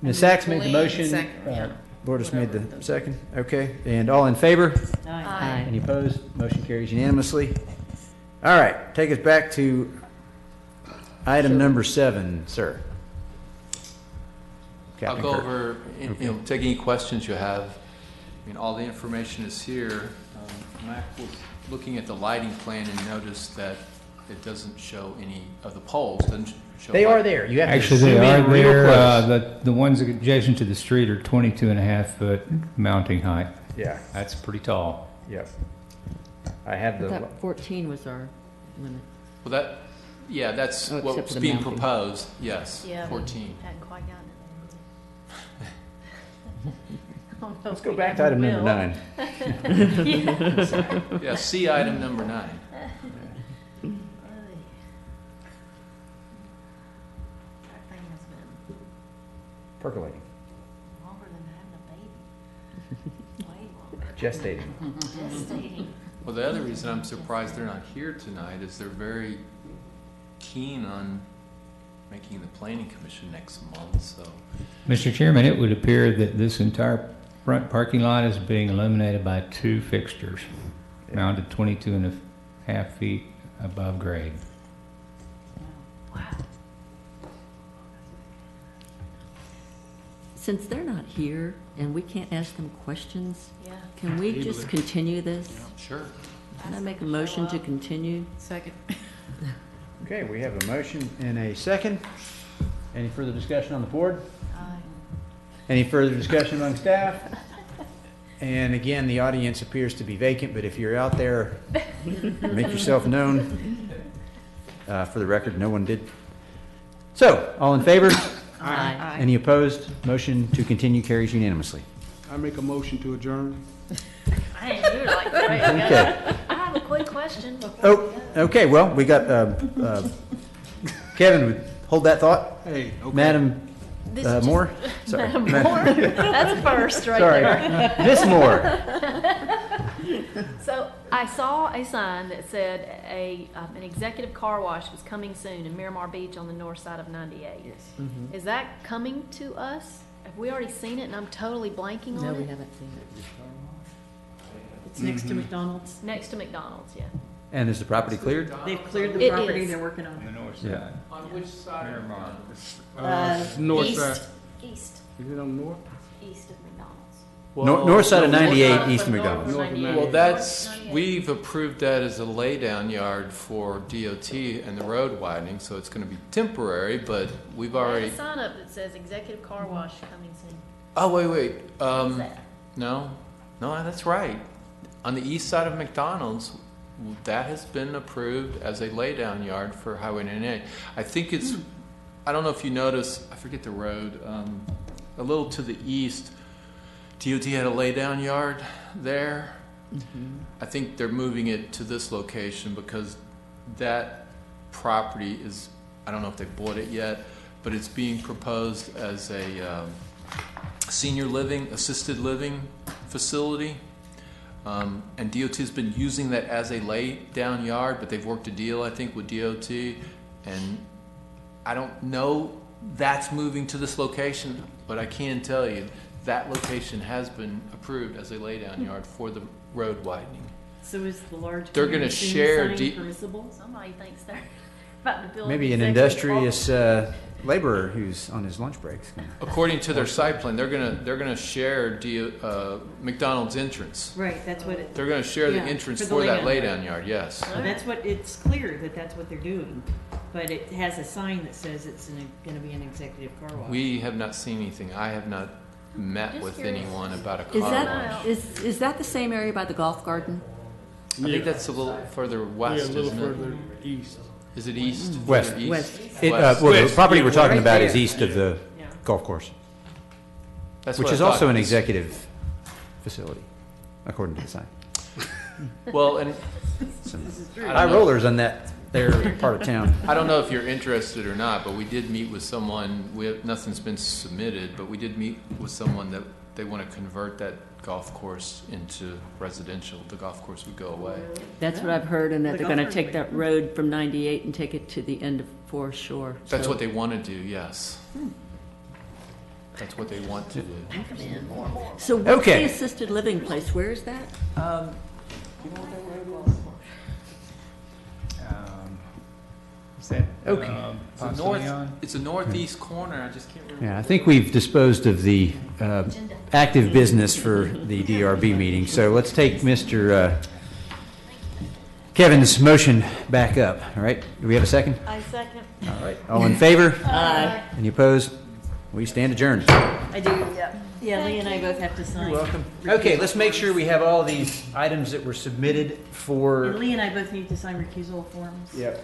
Ms. Sachs made the Colleen, motion. second, yeah. Lourdes made the second. Okay, and all in favor? Aye. Any opposed? Motion carries unanimously. All right, take us back to item number 7, sir. I'll Captain go Kirk. over, you know, take any questions you have. I mean, all the information is here. Mac was looking at the lighting plan and noticed that it doesn't show any of the poles, doesn't show. They are light. there. You have to Actually, zoom they are in real there. close. The ones adjacent to the street are 22.5-foot mounting height. Yeah, That's pretty tall. yep. I have I the, thought 14 was our limit. Well, that, yeah, that's Oh, except what's for the being mounting. proposed, yes, Yeah. 14. Hadn't quite gotten it. don't know. Let's if go we back to ever item number will. 9. Yeah. Yeah, see item number 9. That thing has been Percolating, longer than having a baby. Way longer. gestating. Gestating. Well, the other reason I'm surprised they're not here tonight is they're very keen on making the planning commission next month, so. Mr. Chairman, it would appear that this entire front parking lot is being illuminated by 2 fixtures mounted 22.5 feet above grade. Wow. Since they're not here and we can't ask them questions, Yeah. can we just continue this? Sure. Can I make a motion to continue? Second. Okay, we have a motion and a second. Any further discussion on the board? Any further discussion among staff? And again, the audience appears to be vacant, but if you're out there, make yourself known. For the record, no one did. So, all in favor? Aye. Any opposed? Motion to continue carries unanimously. I make a motion to adjourn. I didn't do it like that. Okay. I have a quick question before Oh, we go. okay, well, we got, Kevin, hold that thought. Hey, okay. Madam This is Moore? just- Sorry. Madam Moore? That's a first right Sorry. there. Miss Moore. So I saw a sign that said an executive car wash was coming soon in Miramar Beach on the north side of 98. Yes. Mhm. Is that coming to us? Have we already seen it and I'm totally blanking on No, it? we haven't seen it. It's next to McDonald's. Next to McDonald's, yeah. And is the property cleared? They've cleared the It property, is. they're working on On it. the north Yeah. side. On which side? North East. side. East. Is it on north? East of McDonald's. North side of no, north 98, side. east of North McDonald's. North of 98. Well, that's, 98. we've approved that as a laydown yard for DOT and the road widening, so it's gonna be temporary, but we've There's already, a sign up that says executive car wash coming soon. oh, wait, What's that? no, that's right. On the east side of McDonald's, that has been approved as a laydown yard for Highway 98. I think it's, I don't know if you notice, I forget the road, a little to the east, DOT had a laydown yard there. I think they're moving it to this location because that property is, I don't know if they bought it yet, but it's being proposed as a senior living, assisted living facility. And DOT has been using that as a lay-down yard, but they've worked a deal, I think, with DOT. And I don't know that's moving to this location, but I can tell you that location has been approved as a lay-down yard for the road widening. So is the large. They're gonna convention share sign D- permissible? Somebody thinks they're about to build. Maybe an executive car industrious laborer who's on his lunch breaks. According to their site plan, they're gonna share McDonald's entrance. Right, that's what it, They're gonna share the Yeah, entrance for the for that laydown lay-down yard, yes. so that's what, it's clear that that's what they're doing. But it has a sign that says it's gonna be an executive car wash. We have not seen anything. I have not met Just with curious. anyone about a car Is wash. that, is that the same area by the golf garden? I think that's a little further Yeah, west, a little isn't further it? east. Is it east? West. Further east? West. West. Well, the West, property yeah, we're talking right about is there. east of the Yeah. golf course, That's which what I is also thought. an executive facility, according to the sign. Well, and Some I high don't know. rollers on that there part of town. I don't know if you're interested or not, but we did meet with someone. Nothing's been submitted, but we did meet with someone that they want to convert that golf course into residential. The golf course would go away. That's what I've heard, and that The they're gonna golf take cart. that road from 98 and take it to the end of Forest Shore. That's So- what they want to do, yes. That's what they want to do. So what's Okay. the assisted living place? Where is that? Is that, Okay. It's a northeast corner. I just can't remember. Yeah, I think we've disposed of the active business for the DRB meeting, so let's take Mr. Kevin's motion back up, all right? Do we have a second? I second. All right, all in favor? Aye. Any opposed? We stand adjourned. I do, yeah, Lee and I both have to sign. Okay, let's make sure we have all these items that were submitted And for. Lee and I both need to sign recusal forms. Yep.